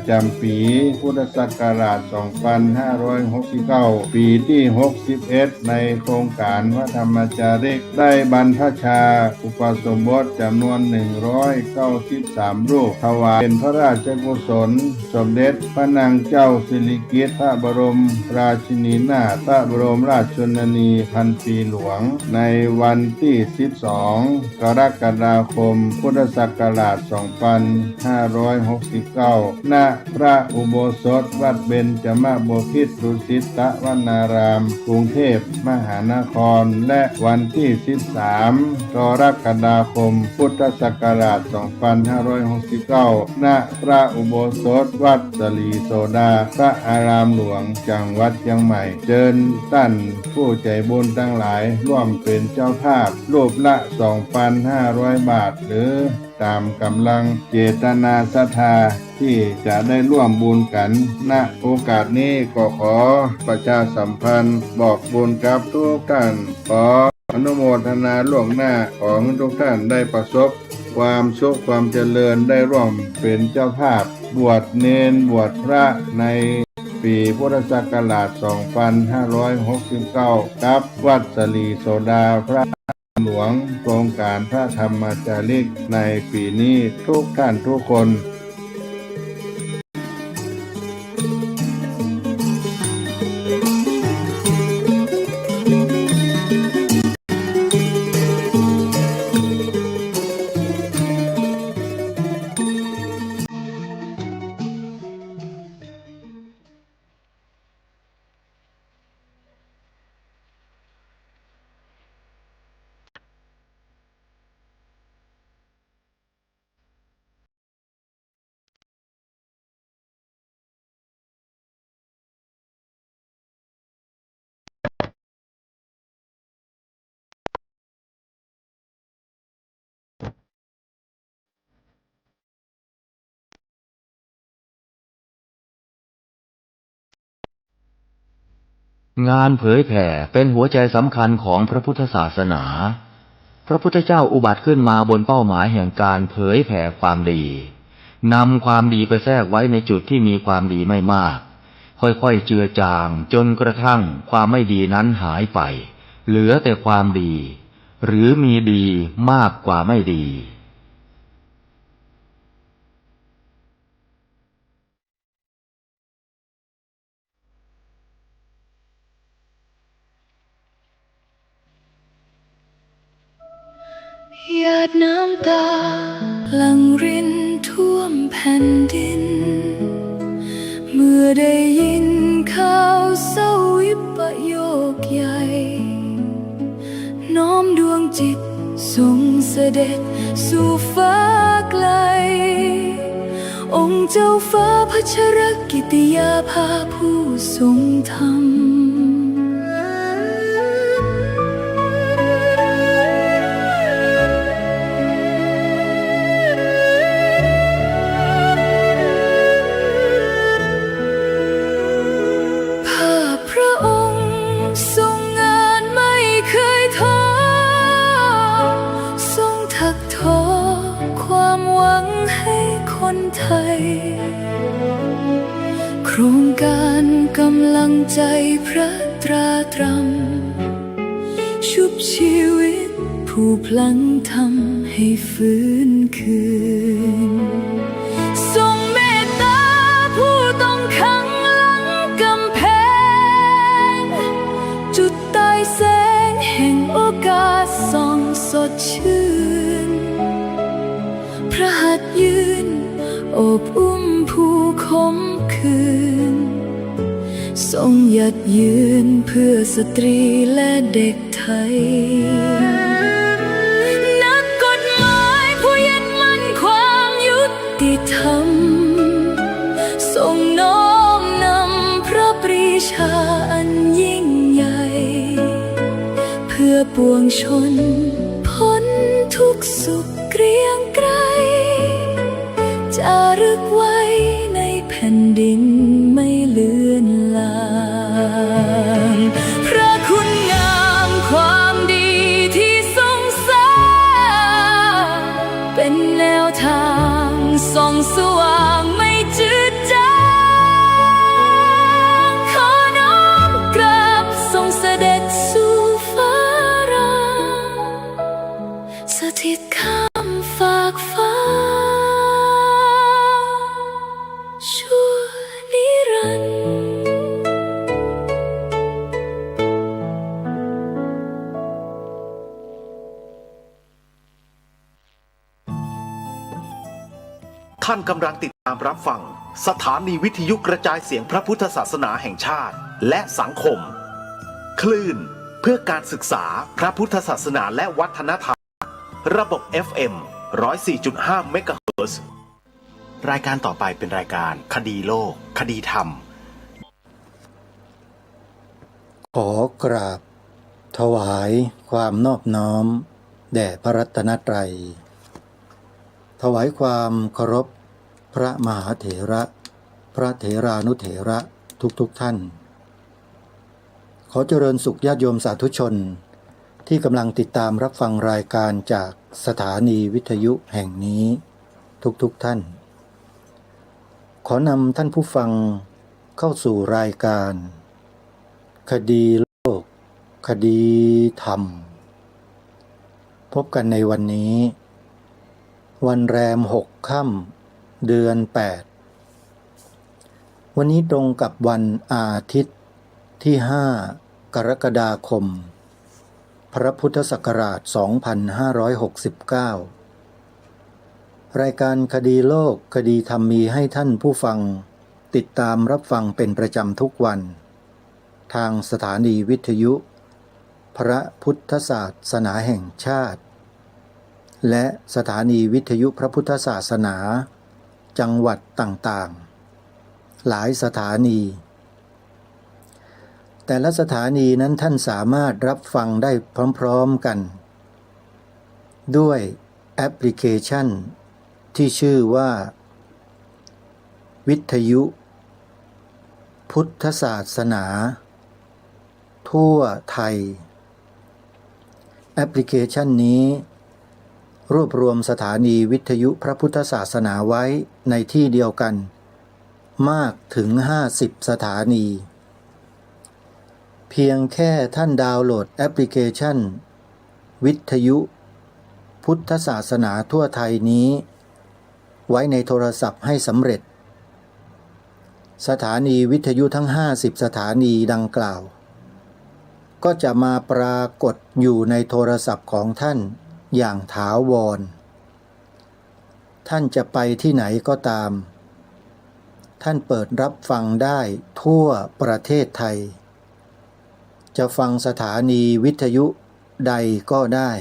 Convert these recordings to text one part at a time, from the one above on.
จำปีพุทธศักราช 2569 ปีที่ 61 ในโครงการพระธรรมจาริกได้บรรพชาอุปสมบทจำนวน 193 รูปถวายเป็นพระราชกุศลสมเด็จพระนางเจ้าสิริกิติ์พระบรมราชินีนาถพระบรมราชชนนีพันปีหลวงในวันที่ 12 กรกฎาคม พุทธศักราช 2569 ณ พระอุโบสถวัดเบญจมบพิตรดุสิตวนาราม กรุงเทพมหานคร และวันที่ 13 กรกฎาคม พุทธศักราช 2569 ณ พระอุโบสถวัดสลีโสดา พระอารามหลวง จังหวัดเชียงใหม่ เชิญท่านผู้ใจบุญทั้งหลายร่วมเป็นเจ้าภาพรูปละ 2,500 บาท หรือตามกำลังเจตนาศรัทธาที่จะได้ร่วมบุญกันณโอกาสนี้ก็ขอประชาสัมพันธ์บอกบุญกับทุกท่านขออนุโมทนาล่วงหน้าของทุกท่านได้ประสบความสุขความเจริญได้ร่วมเป็นเจ้าภาพบวชเณรบวชพระในปีพุทธศักราช 2569 กับวัดสลีโสดาพระหลวงโครงการพระธรรมจาริกในปีนี้ทุกท่านทุกคน งานเผยแผ่เป็นหัวใจสำคัญของพระพุทธศาสนา พระพุทธเจ้าอุบัติขึ้นมาบนเป้าหมายแห่งการเผยแผ่ความดีนำความดีไปแทรกไว้ในจุดที่มีความดีไม่มากค่อยๆเจือจางจนกระทั่งความไม่ดีนั้นหายไปเหลือแต่ความดีหรือมีดีมากกว่าไม่ดีหยาดน้ำตาหลั่งรินท่วมแผ่นดินเมื่อได้ยินข่าวเศร้าวิปโยคใหญ่น้อมดวงจิตส่งเสด็จสู่ฟ้าไกลองค์เจ้าฟ้าพัชรกิติยาภาผู้ทรงธรรมโครงการกำลังใจพระตราตรำชุบชีวิตผู้พลังทำให้ฟื้นคืนทรงเมตตาผู้ต้องขังหลังกำแพงจุดใต้แสงแห่งโอกาสส่องสดชื่นพระหัตถ์ยืนโอบอุ้มผู้คมคืนทรงหยัดยืนเพื่อสตรีและเด็กไทยนักกฎหมายผู้ยึดมั่นความยุติธรรมทรงน้อมนำพระปรีชาอันยิ่งใหญ่เพื่อปวงชนพ้นทุกสุขเกรียงไกรจารึกไว้ในแผ่นดินไม่เลือนลางพระคุณงามความดีที่ทรงสร้างเป็นแนวทางส่องสว่างไม่จืดจ ชั่วนิรันดร์ ท่านกำลังติดตามรับฟังสถานีวิทยุกระจายเสียงพระพุทธศาสนาแห่งชาติและสังคม คลื่นเพื่อการศึกษาพระพุทธศาสนาและวัฒนธรรม ระบบ FM 104.5 เมกะเฮิรตซ์รายการต่อไปเป็นรายการคดีโลก คดีธรรม ขอกราบถวายความนอบน้อมแด่พระรัตนตรัยถวายความเคารพพระมหาเถระพระเถรานุเถระทุกท่าน ขอเจริญสุขญาติโยมสาธุชนที่กำลังติดตามรับฟังรายการจากสถานีวิทยุแห่งนี้ทุกท่าน ขอนำท่านผู้ฟังเข้าสู่รายการคดีโลก คดีธรรม พบกันในวันนี้ วันแรม6 ค่ำเดือน 8 วันนี้ตรงกับวันอาทิตย์ที่ 5 กรกฎาคม พระพุทธศักราช 2569 รายการคดีโลก คดีธรรมมีให้ท่านผู้ฟังติดตามรับฟังเป็นประจำทุกวัน ทางสถานีวิทยุ พระพุทธศาสนาแห่งชาติ และสถานีวิทยุพระพุทธศาสนาจังหวัดต่างๆหลายสถานีแต่ละสถานีนั้นท่านสามารถรับฟังได้พร้อมๆกันด้วยแอปพลิเคชันที่ชื่อว่าวิทยุพุทธศาสนาทั่วไทยแอปพลิเคชันนี้รวบรวมสถานีวิทยุพระพุทธศาสนาไว้ในที่เดียวกันมากถึง50 สถานีเพียงแค่ท่านดาวน์โหลดแอปพลิเคชันวิทยุพุทธศาสนาทั่วไทยนี้ไว้ในโทรศัพท์ให้สำเร็จสถานีวิทยุทั้ง50 สถานีดังกล่าวก็จะมาปรากฏอยู่ในโทรศัพท์ของท่านอย่างถาวรท่านจะไปที่ไหนก็ตามท่านเปิดรับฟังได้ทั่วประเทศไทยจะฟังสถานีวิทยุใดก็ได้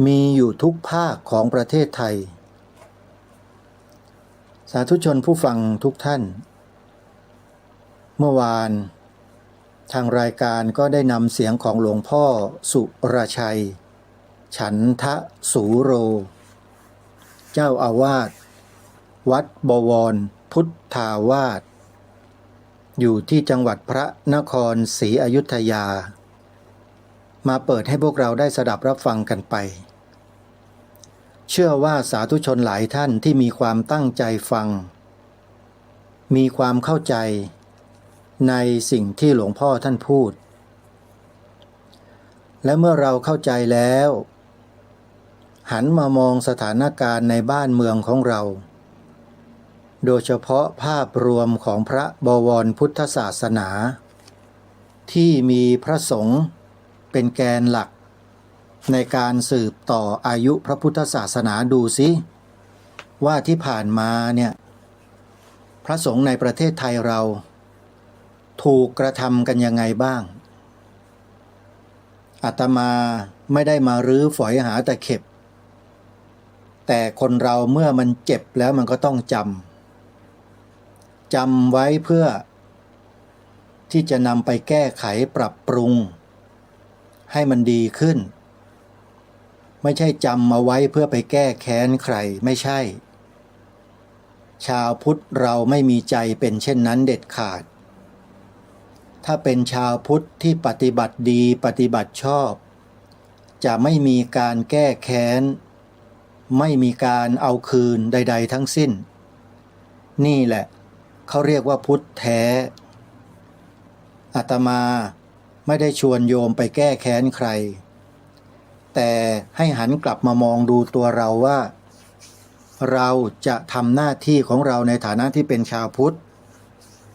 มีอยู่ทุกภาคของประเทศไทยสาธุชนผู้ฟังทุกท่านเมื่อวานทางรายการก็ได้นำเสียงของหลวงพ่อสุรชัยฉันทะสูโรเจ้าอาวาสวัดบวรพุทธาวาสอยู่ที่จังหวัดพระนครศรีอยุธยามาเปิดให้พวกเราได้สดับรับฟังกันไปเชื่อว่าสาธุชนหลายท่านที่มีความตั้งใจฟังมีความเข้าใจในสิ่งที่หลวงพ่อท่านพูดและเมื่อเราเข้าใจแล้วหันมามองสถานการณ์ในบ้านเมืองของเราโดยเฉพาะภาพรวมของพระบวรพุทธศาสนาที่มีพระสงฆ์เป็นแกนหลักในการสืบต่ออายุพระพุทธศาสนาดูสิว่าที่ผ่านมาเนี่ยพระสงฆ์ในประเทศไทยเราถูกกระทำกันยังไงบ้างอาตมาไม่ได้มารื้อฝอยหาตะเข็บแต่คนเราเมื่อมันเจ็บแล้วมันก็ต้องจำไว้เพื่อที่จะนำไปแก้ไขปรับปรุงให้มันดีขึ้นไม่ใช่จำมาไว้เพื่อไปแก้แค้นใครไม่ใช่ชาวพุทธเราไม่มีใจเป็นเช่นนั้นเด็ดขาดถ้าเป็นชาวพุทธที่ปฏิบัติดีปฏิบัติชอบจะไม่มีการแก้แค้นไม่มีการเอาคืนใดๆทั้งสิ้นนี่แหละเขาเรียกว่าพุทธแท้อาตมาไม่ได้ชวนโยมไปแก้แค้นใครแต่ให้หันกลับมามองดูตัวเราว่า เราจะทำหน้าที่ของเราในฐานะที่เป็นชาวพุทธ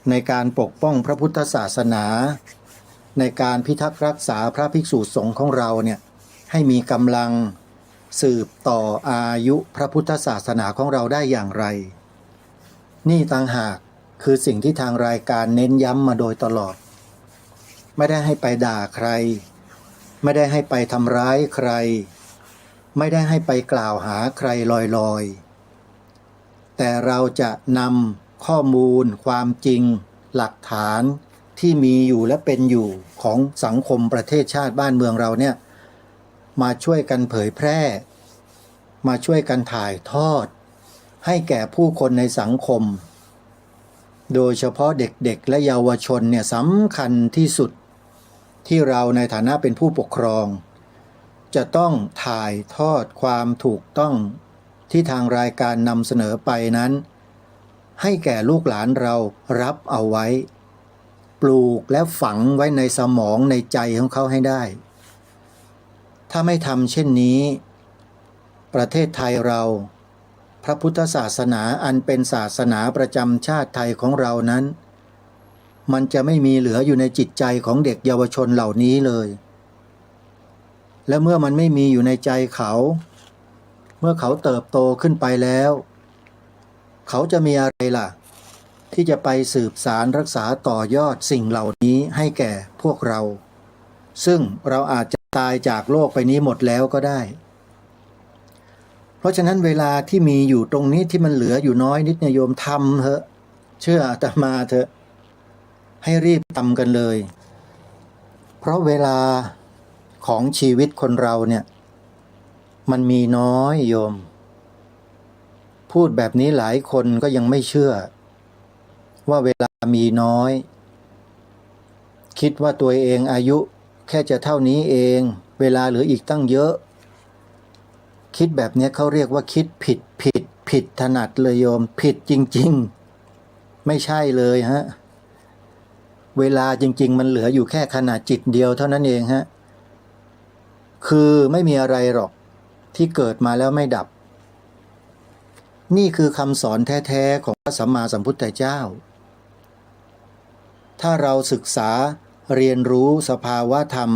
ในการปกป้องพระพุทธศาสนาในการพิทักษ์รักษาพระภิกษุสงฆ์ของเราเนี่ยให้มีกำลังสืบต่ออายุพระพุทธศาสนาของเราได้อย่างไรนี่ต่างหากคือสิ่งที่ทางรายการเน้นย้ำมาโดยตลอดไม่ได้ให้ไปด่าใครไม่ได้ให้ไปทำร้ายใครไม่ได้ให้ไปกล่าวหาใครลอยๆแต่เราจะนำข้อมูลความจริงหลักฐานที่มีอยู่และเป็นอยู่ของสังคมประเทศชาติบ้านเมืองเราเนี่ยมาช่วยกันเผยแพร่มาช่วยกันถ่ายทอดให้แก่ผู้คนในสังคมโดยเฉพาะเด็กๆและเยาวชนเนี่ยสำคัญที่สุดที่เราในฐานะเป็นผู้ปกครองจะต้องถ่ายทอดความถูกต้องที่ทางรายการนำเสนอไปนั้นให้แก่ลูกหลานเรารับเอาไว้ปลูกและฝังไว้ในสมองในใจของเขาให้ได้ถ้าไม่ทำเช่นนี้ประเทศไทยเราพระพุทธศาสนาอันเป็นศาสนาประจำชาติไทยของเรานั้นมันจะไม่มีเหลืออยู่ในจิตใจของเด็กเยาวชนเหล่านี้เลยและเมื่อมันไม่มีอยู่ในใจเขาเมื่อเขาเติบโตขึ้นไปแล้วเขาจะมีอะไรล่ะที่จะไปสืบสารรักษาต่อยอดสิ่งเหล่านี้ให้แก่พวกเราซึ่งเราอาจจะตายจากโลกไปนี้หมดแล้วก็ได้เพราะฉะนั้นเวลาที่มีอยู่ตรงนี้ที่มันเหลืออยู่น้อยนิดโยมทำเถอะเชื่ออาตมาเถอะให้รีบทำกันเลยเพราะเวลาของชีวิตคนเราเนี่ยมันมีน้อยโยมพูดแบบนี้หลายคนก็ยังไม่เชื่อว่าเวลามีน้อยคิดว่าตัวเองอายุแค่จะเท่านี้เองเวลาเหลืออีกตั้งเยอะคิดแบบนี้เขาเรียกว่าคิดผิดถนัดเลยโยมผิดจริงๆไม่ใช่เลยฮะเวลาจริงๆมันเหลืออยู่แค่ขนาดจิตเดียวเท่านั้นเองฮะคือไม่มีอะไรหรอกที่เกิดมาแล้วไม่ดับนี่คือคำสอนแท้ๆของพระสัมมาสัมพุทธเจ้าถ้าเราศึกษาเรียนรู้สภาวะธรรม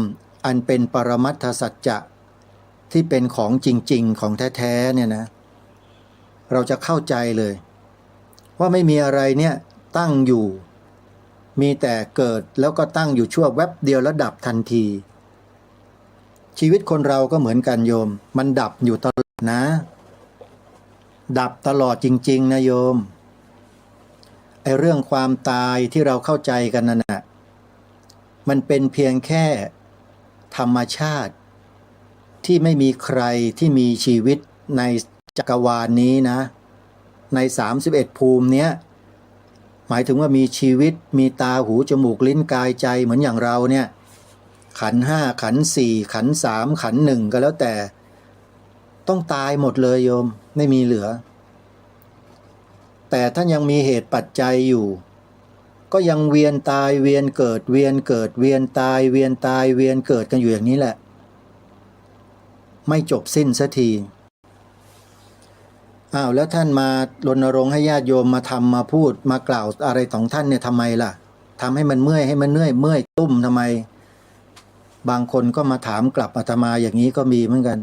อันเป็นปรมัตถสัจจะที่เป็นของจริงๆของแท้ๆเนี่ยนะเราจะเข้าใจเลยว่าไม่มีอะไรเนี่ยตั้งอยู่มีแต่เกิดแล้วก็ตั้งอยู่ชั่วแวบเดียวแล้วดับทันทีชีวิตคนเราก็เหมือนกันโยมมันดับอยู่ตลอดนะดับตลอดจริงๆนะโยมไอ้เรื่องความตายที่เราเข้าใจกันนั่นน่ะมันเป็นเพียงแค่ธรรมชาติที่ไม่มีใครที่มีชีวิตในจักรวาลนี้นะใน31ภูมิเนี้ยหมายถึงว่ามีชีวิตมีตาหูจมูกลิ้นกายใจเหมือนอย่างเราเนี่ยขันธ์ห้าขันธ์สี่ขันธ์สามขันธ์หนึ่งก็แล้วแต่ต้องตายหมดเลยโยมไม่มีเหลือแต่ถ้ายังมีเหตุปัจจัยอยู่ก็ยังเวียนตายเวียนเกิดเวียนเกิดเวียนตายเวียนตายเวียนเกิดกันอยู่อย่างนี้แหละไม่จบสิ้นสักทีแล้วท่านมารณรงค์ให้ญาติโยมมาทำมาพูดมากล่าวอะไรของท่านเนี่ยทำไมล่ะทำให้มันเมื่อยให้มันเมื่อยตุ้มทำไมบางคนก็มาถามกลับอาตมาอย่างนี้ก็มีเหมือนกัน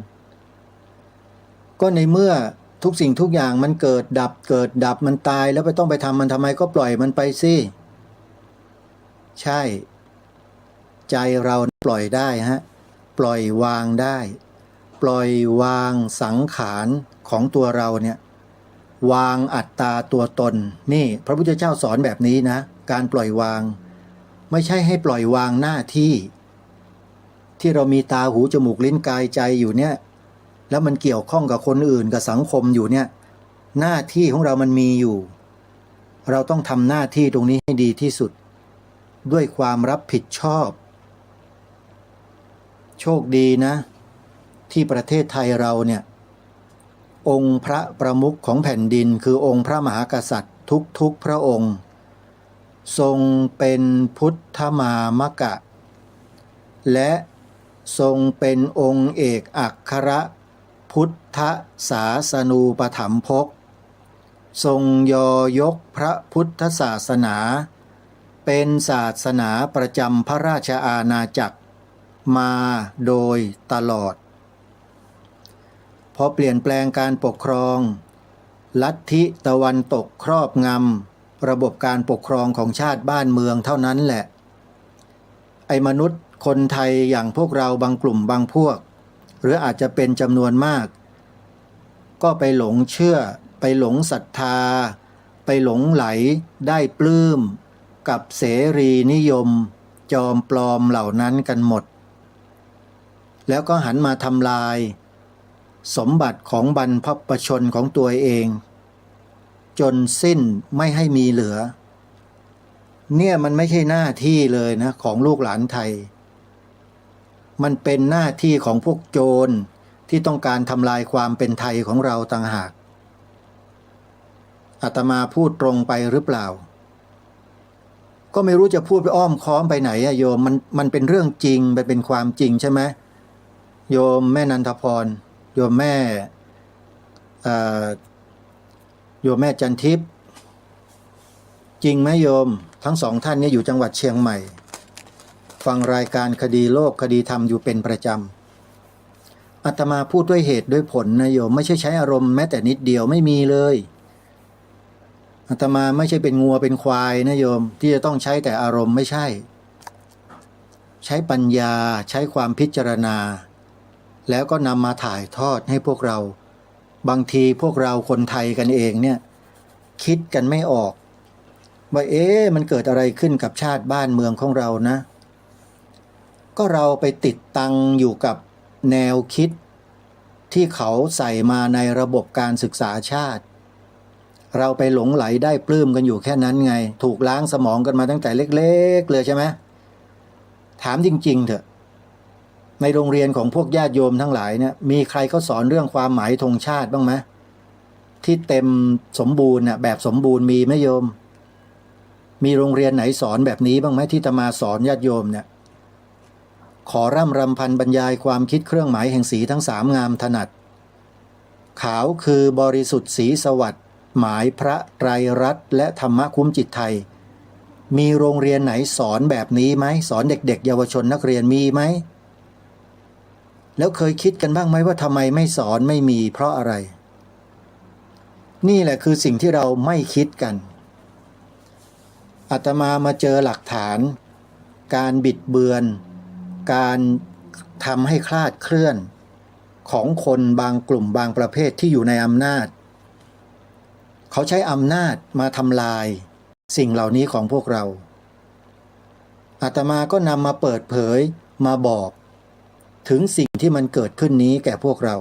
ก็ในเมื่อทุกสิ่งทุกอย่างมันเกิดดับมันตายแล้วไปต้องไปทำมันทำไมก็ปล่อยมันไปสิใช่ใจเราปล่อยได้ฮะปล่อยวางได้ปล่อยวางสังขารของตัวเราเนี่ยวางอัตตาตัวตนนี่พระพุทธเจ้าสอนแบบนี้นะการปล่อยวางไม่ใช่ให้ปล่อยวางหน้าที่เรามีตาหูจมูกลิ้นกายใจอยู่เนี่ยแล้วมันเกี่ยวข้องกับคนอื่นกับสังคมอยู่เนี่ยหน้าที่ของเรามันมีอยู่เราต้องทำหน้าที่ตรงนี้ให้ดีที่สุดด้วยความรับผิดชอบโชคดีนะที่ประเทศไทยเราเนี่ยองค์พระประมุขของแผ่นดินคือองค์พระมหากษัตริย์ทุกพระองค์ทรงเป็นพุทธมามกะและทรงเป็นองค์เอกอัคร พุทธศาสนูปถัมภกทรงยอยกพระพุทธศาสนาเป็นศาสนาประจำพระราชอาณาจักรมาโดยตลอดพอเปลี่ยนแปลงการปกครองลัทธิตะวันตกครอบงำระบบการปกครองของชาติบ้านเมืองเท่านั้นแหละไอ้มนุษย์คนไทยอย่างพวกเราบางกลุ่มบางพวกหรืออาจจะเป็นจำนวนมากก็ไปหลงเชื่อไปหลงศรัทธาไปหลงไหลได้ปลื้มกับเสรีนิยมจอมปลอมเหล่านั้นกันหมดแล้วก็หันมาทำลายสมบัติของบรรพชนของตัวเองจนสิ้นไม่ให้มีเหลือเนี่ยมันไม่ใช่หน้าที่เลยนะของลูกหลานไทยมันเป็นหน้าที่ของพวกโจรที่ต้องการทำลายความเป็นไทยของเราต่างหากอาตมาพูดตรงไปหรือเปล่าก็ไม่รู้จะพูดไปอ้อมค้อมไปไหนอะโยมมันเป็นเรื่องจริงไปเป็นความจริงใช่ไหมโยมแม่นันทพรโยมแม่โยมแม่จันทิพย์จริงไหมโยมทั้งสองท่านนี้อยู่จังหวัดเชียงใหม่ฟังรายการคดีโลกคดีธรรมอยู่เป็นประจำอาตมาพูดด้วยเหตุด้วยผลนะโยมไม่ใช่ใช้อารมณ์แม้แต่นิดเดียวไม่มีเลยอาตมาไม่ใช่เป็นงัวเป็นควายนะโยมที่จะต้องใช้แต่อารมณ์ไม่ใช่ใช้ปัญญาใช้ความพิจารณาแล้วก็นำมาถ่ายทอดให้พวกเราบางทีพวกเราคนไทยกันเองเนี่ยคิดกันไม่ออกว่ามันเกิดอะไรขึ้นกับชาติบ้านเมืองของเรานะก็เราไปติดตังอยู่กับแนวคิดที่เขาใส่มาในระบบการศึกษาชาติเราไปหลงไหลได้ปลื้มกันอยู่แค่นั้นไงถูกล้างสมองกันมาตั้งแต่เล็กๆเลยใช่ไหมถามจริงๆเถอะในโรงเรียนของพวกญาติโยมทั้งหลายเนี่ยมีใครเขาสอนเรื่องความหมายธงชาติบ้างไหมที่เต็มสมบูรณ์น่ะแบบสมบูรณ์มีไหมโยมมีโรงเรียนไหนสอนแบบนี้บ้างไหมที่อาตมาสอนญาติโยมเนี่ยขอร่ำรำพันบรรยายความคิดเครื่องหมายแห่งสีทั้งสามงามถนัดขาวคือบริสุทธิ์สีสวัสดิ์หมายพระไตรรัตน์และธรรมะคุ้มจิตไทยมีโรงเรียนไหนสอนแบบนี้ไหมสอนเด็กๆเยาวชนนักเรียนมีไหมแล้วเคยคิดกันบ้างไหมว่าทำไมไม่สอนไม่มีเพราะอะไรนี่แหละคือสิ่งที่เราไม่คิดกันอาตมามาเจอหลักฐานการบิดเบือนการทำให้คลาดเคลื่อนของคนบางกลุ่มบางประเภทที่อยู่ในอำนาจเขาใช้อำนาจมาทำลายสิ่งเหล่านี้ของพวกเราอาตมาก็นำมาเปิดเผยมาบอกถึงสิ่งที่มันเกิดขึ้นนี้แก่พวกเรา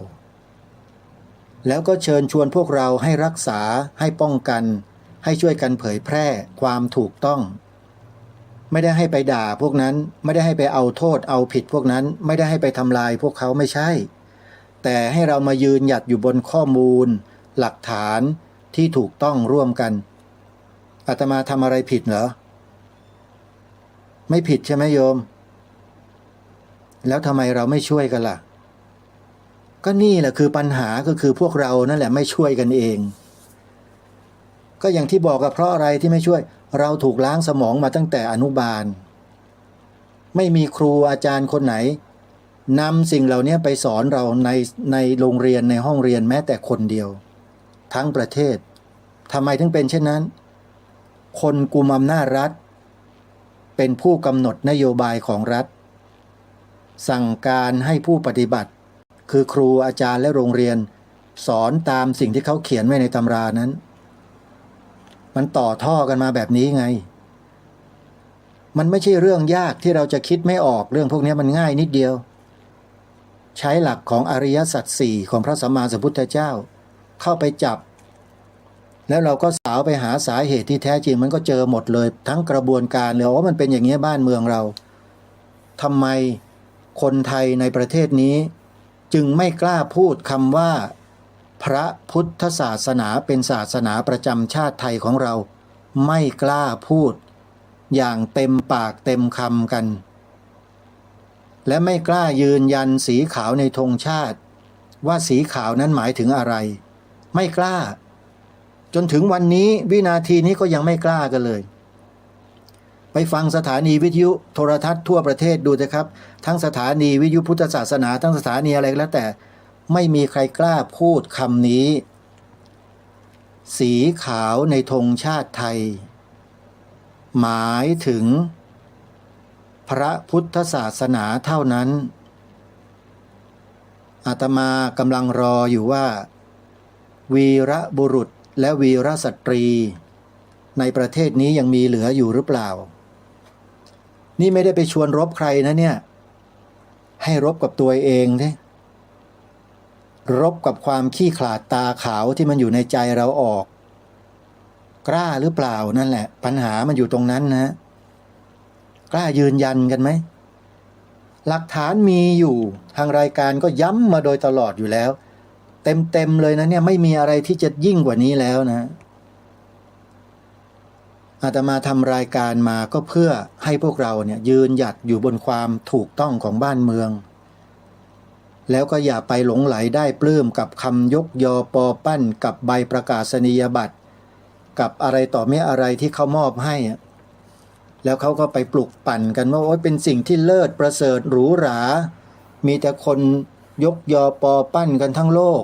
แล้วก็เชิญชวนพวกเราให้รักษาให้ป้องกันให้ช่วยกันเผยแพร่ความถูกต้องไม่ได้ให้ไปด่าพวกนั้นไม่ได้ให้ไปเอาโทษเอาผิดพวกนั้นไม่ได้ให้ไปทำลายพวกเขาไม่ใช่แต่ให้เรามายืนหยัดอยู่บนข้อมูลหลักฐานที่ถูกต้องร่วมกันอาตมาทำอะไรผิดเหรอไม่ผิดใช่ไหมโยมแล้วทำไมเราไม่ช่วยกันล่ะก็นี่แหละคือปัญหาก็คือพวกเรานั่นแหละไม่ช่วยกันเองก็อย่างที่บอกเพราะอะไรที่ไม่ช่วยเราถูกล้างสมองมาตั้งแต่อนุบาลไม่มีครูอาจารย์คนไหนนำสิ่งเหล่านี้ไปสอนเราในโรงเรียนในห้องเรียนแม้แต่คนเดียวทั้งประเทศทำไมถึงเป็นเช่นนั้นคนกุมอำนาจรัฐเป็นผู้กำหนดนโยบายของรัฐสั่งการให้ผู้ปฏิบัติคือครูอาจารย์และโรงเรียนสอนตามสิ่งที่เขาเขียนไว้ในตำรานั้นมันต่อท่อกันมาแบบนี้ไงมันไม่ใช่เรื่องยากที่เราจะคิดไม่ออกเรื่องพวกนี้มันง่ายนิดเดียวใช้หลักของอริยสัจสี่ของพระสัมมาสัมพุทธเจ้าเข้าไปจับแล้วเราก็สาวไปหาสาเหตุที่แท้จริงมันก็เจอหมดเลยทั้งกระบวนการเลยว่ามันเป็นอย่างนี้บ้านเมืองเราทำไมคนไทยในประเทศนี้จึงไม่กล้าพูดคำว่าพระพุทธศาสนาเป็นศาสนาประจำชาติไทยของเราไม่กล้าพูดอย่างเต็มปากเต็มคำกันและไม่กล้ายืนยันสีขาวในธงชาติ ว่าสีขาวนั้นหมายถึงอะไรไม่กล้าจนถึงวันนี้วินาทีนี้ก็ยังไม่กล้ากันเลยไปฟังสถานีวิทยุโทรทัศน์ทั่วประเทศดูนะครับทั้งสถานีวิทยุพุทธศาสนาทั้งสถานีอะไรแล้วแต่ไม่มีใครกล้าพูดคำนี้สีขาวในธงชาติไทยหมายถึงพระพุทธศาสนาเท่านั้นอาตมากำลังรออยู่ว่าวีรบุรุษและวีรสตรีในประเทศนี้ยังมีเหลืออยู่หรือเปล่านี่ไม่ได้ไปชวนรบใครนะเนี่ยให้รบกับตัวเองดิรบกับความขี้ขลาดตาขาวที่มันอยู่ในใจเราออกกล้าหรือเปล่านั่นแหละปัญหามันอยู่ตรงนั้นนะกล้ายืนยันกันไหมหลักฐานมีอยู่ทางรายการก็ย้ำมาโดยตลอดอยู่แล้วเต็มเลยนะเนี่ยไม่มีอะไรที่จะยิ่งกว่านี้แล้วนะอาตมาทำรายการมาก็เพื่อให้พวกเราเนี่ยยืนหยัดอยู่บนความถูกต้องของบ้านเมืองแล้วก็อย่าไปหลงไหลได้ปลื้มกับคำยกยอปอปั้นกับใบประกาศนียบัตรกับอะไรต่อไม่อะไรที่เขามอบให้แล้วเขาก็ไปปลุกปั่นกันว่าโอ๊ยเป็นสิ่งที่เลิศประเสริฐหรูหรามีแต่คนยกยอปอปั้นกันทั้งโลก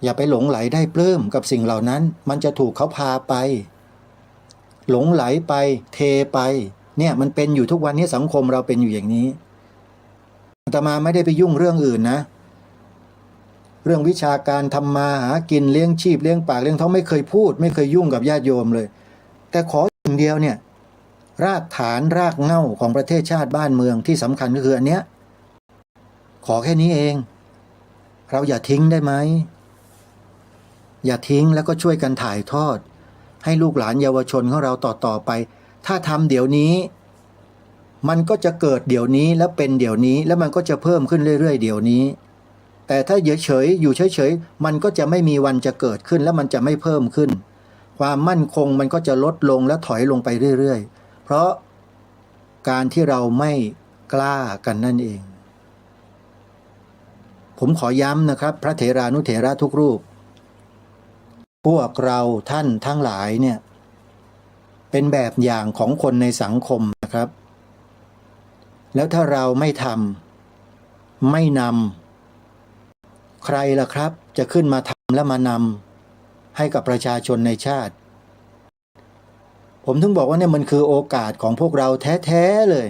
อย่าไปหลงไหลได้ปลื้มกับสิ่งเหล่านั้นมันจะถูกเขาพาไปหลงไหลไปเทไปเนี่ยมันเป็นอยู่ทุกวันนี้สังคมเราเป็นอยู่อย่างนี้อาตมาไม่ได้ไปยุ่งเรื่องอื่นนะเรื่องวิชาการทำมาหากินเลี้ยงชีพเลี้ยงปากเลี้ยงท้องไม่เคยพูดไม่เคยยุ่งกับญาติโยมเลยแต่ขออย่างเดียวเนี่ยรากฐานรากเหง้าของประเทศชาติบ้านเมืองที่สำคัญก็คืออันเนี้ยขอแค่นี้เองเราอย่าทิ้งได้ไหมอย่าทิ้งแล้วก็ช่วยกันถ่ายทอดให้ลูกหลานเยาวชนของเราต่อไปถ้าทำเดี๋ยวนี้มันก็จะเกิดเดี๋ยวนี้แล้วเป็นเดี๋ยวนี้แล้วมันก็จะเพิ่มขึ้นเรื่อยๆเดี๋ยวนี้แต่ถ้าเฉยๆอยู่เฉยๆมันก็จะไม่มีวันจะเกิดขึ้นแล้วมันจะไม่เพิ่มขึ้นความมั่นคงมันก็จะลดลงและถอยลงไปเรื่อยๆเพราะการที่เราไม่กล้ากันนั่นเองผมขอย้ำนะครับพระเถรานุเถระทุกรูปพวกเราท่านทั้งหลายเนี่ยเป็นแบบอย่างของคนในสังคมนะครับแล้วถ้าเราไม่ทำไม่นำใครล่ะครับจะขึ้นมาทำและมานำให้กับประชาชนในชาติผมถึงบอกว่าเนี่ยมันคือโอกาสของพวกเราแท้ๆเลย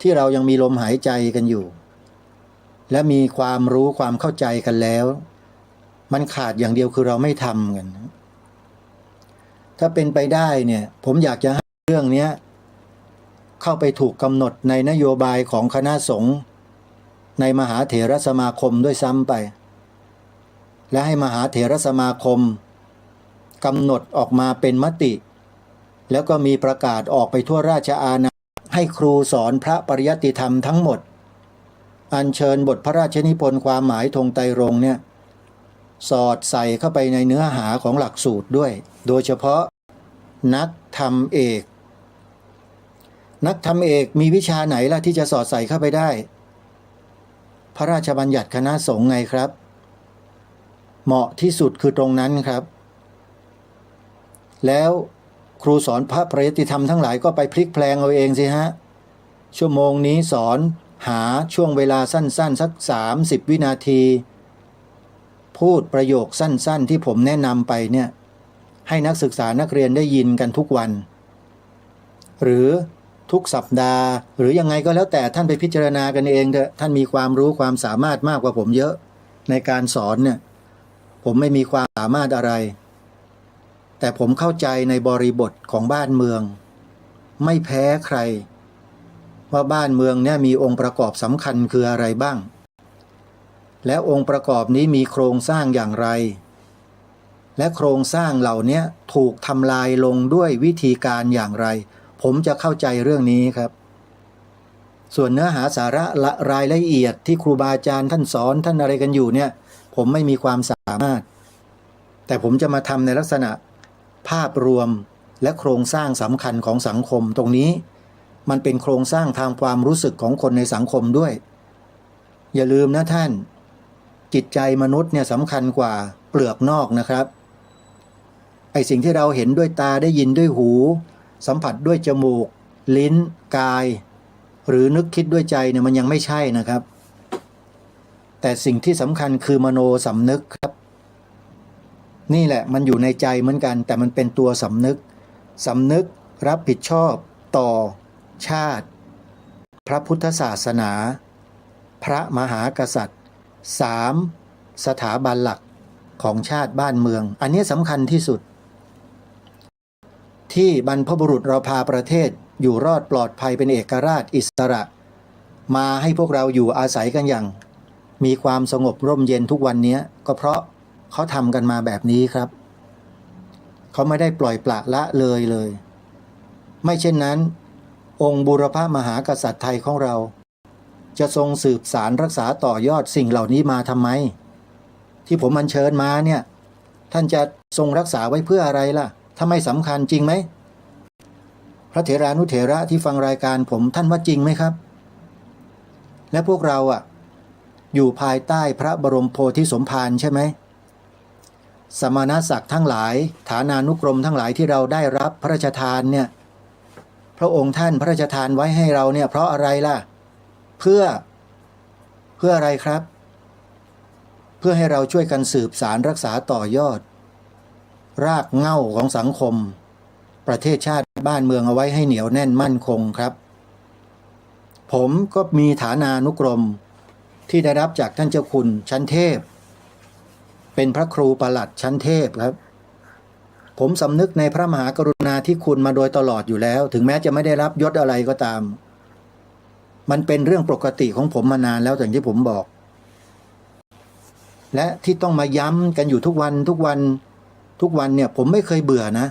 ที่เรายังมีลมหายใจกันอยู่และมีความรู้ความเข้าใจกันแล้วมันขาดอย่างเดียวคือเราไม่ทำกันถ้าเป็นไปได้เนี่ยผมอยากจะให้เรื่องนี้เข้าไปถูกกำหนดในนโยบายของคณะสงฆ์ในมหาเถรสมาคมด้วยซ้ำไปและให้มหาเถรสมาคมกำหนดออกมาเป็นมติแล้วก็มีประกาศออกไปทั่วราชอาณาให้ครูสอนพระปริยัติธรรมทั้งหมดอัญเชิญบทพระราชนิพนธ์ความหมายธงไตรรงค์เนี่ยสอดใส่เข้าไปในเนื้อหาของหลักสูตรด้วยโดยเฉพาะนักธรรมเอกมีวิชาไหนล่ะที่จะสอดใส่เข้าไปได้พระราชบัญญัติคณะสงฆ์ไงครับเหมาะที่สุดคือตรงนั้นครับแล้วครูสอนพระปริยัติธรรมทั้งหลายก็ไปพลิกแพลงเอาเองสิฮะชั่วโมงนี้สอนหาช่วงเวลาสั้นๆสัก30 วินาทีพูดประโยคสั้นๆที่ผมแนะนำไปเนี่ยให้นักศึกษานักเรียนได้ยินกันทุกวันหรือทุกสัปดาห์หรือยังไงก็แล้วแต่ท่านไปพิจารณากันเองเถอะท่านมีความรู้ความสามารถมากกว่าผมเยอะในการสอนเนี่ยผมไม่มีความสามารถอะไรแต่ผมเข้าใจในบริบทของบ้านเมืองไม่แพ้ใครว่าบ้านเมืองเนี่ยมีองค์ประกอบสำคัญคืออะไรบ้างและองค์ประกอบนี้มีโครงสร้างอย่างไรและโครงสร้างเหล่านี้ถูกทำลายลงด้วยวิธีการอย่างไรผมจะเข้าใจเรื่องนี้ครับส่วนเนื้อหาสาระรายละเอียดที่ครูบาอาจารย์ท่านสอนท่านอะไรกันอยู่เนี่ยผมไม่มีความสามารถแต่ผมจะมาทำในลักษณะภาพรวมและโครงสร้างสำคัญของสังคมตรงนี้มันเป็นโครงสร้างทางความรู้สึกของคนในสังคมด้วยอย่าลืมนะท่าน จิตใจมนุษย์เนี่ยสำคัญกว่าเปลือกนอกนะครับไอสิ่งที่เราเห็นด้วยตาได้ยินด้วยหู สัมผัสด้วยจมูก ลิ้นกาย หรือนึกคิดด้วยใจเนี่ยมันยังไม่ใช่นะครับแต่สิ่งที่สำคัญคือมโนสำนึกครับนี่แหละมันอยู่ในใจเหมือนกันแต่มันเป็นตัวสำนึกรับผิดชอบต่อชาติพระพุทธศาสนาพระมหากษัตริย์3สถาบันหลักของชาติบ้านเมืองอันนี้สำคัญที่สุดที่บรรพบุรุษเราพาประเทศอยู่รอดปลอดภัยเป็นเอกราชอิสระมาให้พวกเราอยู่อาศัยกันอย่างมีความสงบร่มเย็นทุกวันนี้ก็เพราะเขาทำกันมาแบบนี้ครับเขาไม่ได้ปล่อยปละละเลยไม่เช่นนั้นองค์บูรพมหากษัตริย์ไทยของเราจะทรงสืบสารรักษาต่อยอดสิ่งเหล่านี้มาทำไมที่ผมอัญเชิญมาเนี่ยท่านจะทรงรักษาไว้เพื่ออะไรล่ะถ้าไม่สำคัญจริงไหมพระเถรานุเถระที่ฟังรายการผมท่านว่าจริงไหมครับและพวกเราอยู่ภายใต้พระบรมโพธิสมภารใช่ไหมสมณศักดิ์ทั้งหลายฐานานุกรมทั้งหลายที่เราได้รับพระราชทานเนี่ยพระองค์ท่านพระราชทานไว้ให้เราเนี่ยเพราะอะไรล่ะเพื่ออะไรครับเพื่อให้เราช่วยกันสืบสารรักษาต่อยอดรากเหง้าของสังคมประเทศชาติบ้านเมืองเอาไว้ให้เหนียวแน่นมั่นคงครับผมก็มีฐานานุกรมที่ได้รับจากท่านเจ้าคุณชั้นเทพเป็นพระครูประหลัดชั้นเทพครับผมสำนึกในพระมหากรุณาธิคุณมาโดยตลอดอยู่แล้วถึงแม้จะไม่ได้รับยศอะไรก็ตามมันเป็นเรื่องปกติของผมมานานแล้วอย่างที่ผมบอกและที่ต้องมาย้ำกันอยู่ทุกวันเนี่ยผมไม่เคยเบื่อนะ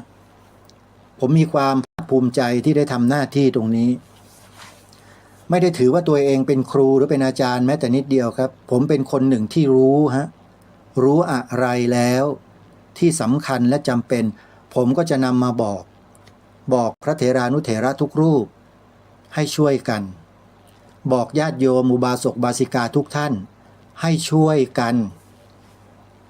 ผมมีความภูมิใจที่ได้ทำหน้าที่ตรงนี้ไม่ได้ถือว่าตัวเองเป็นครูหรือเป็นอาจารย์แม้แต่นิดเดียวครับผมเป็นคนหนึ่งที่รู้อะไรแล้วที่สำคัญและจำเป็นผมก็จะนำมาบอกพระเถรานุเถระทุกรูปให้ช่วยกันบอกญาติโยมอุบาสกบาสิกาทุกท่านให้ช่วยกัน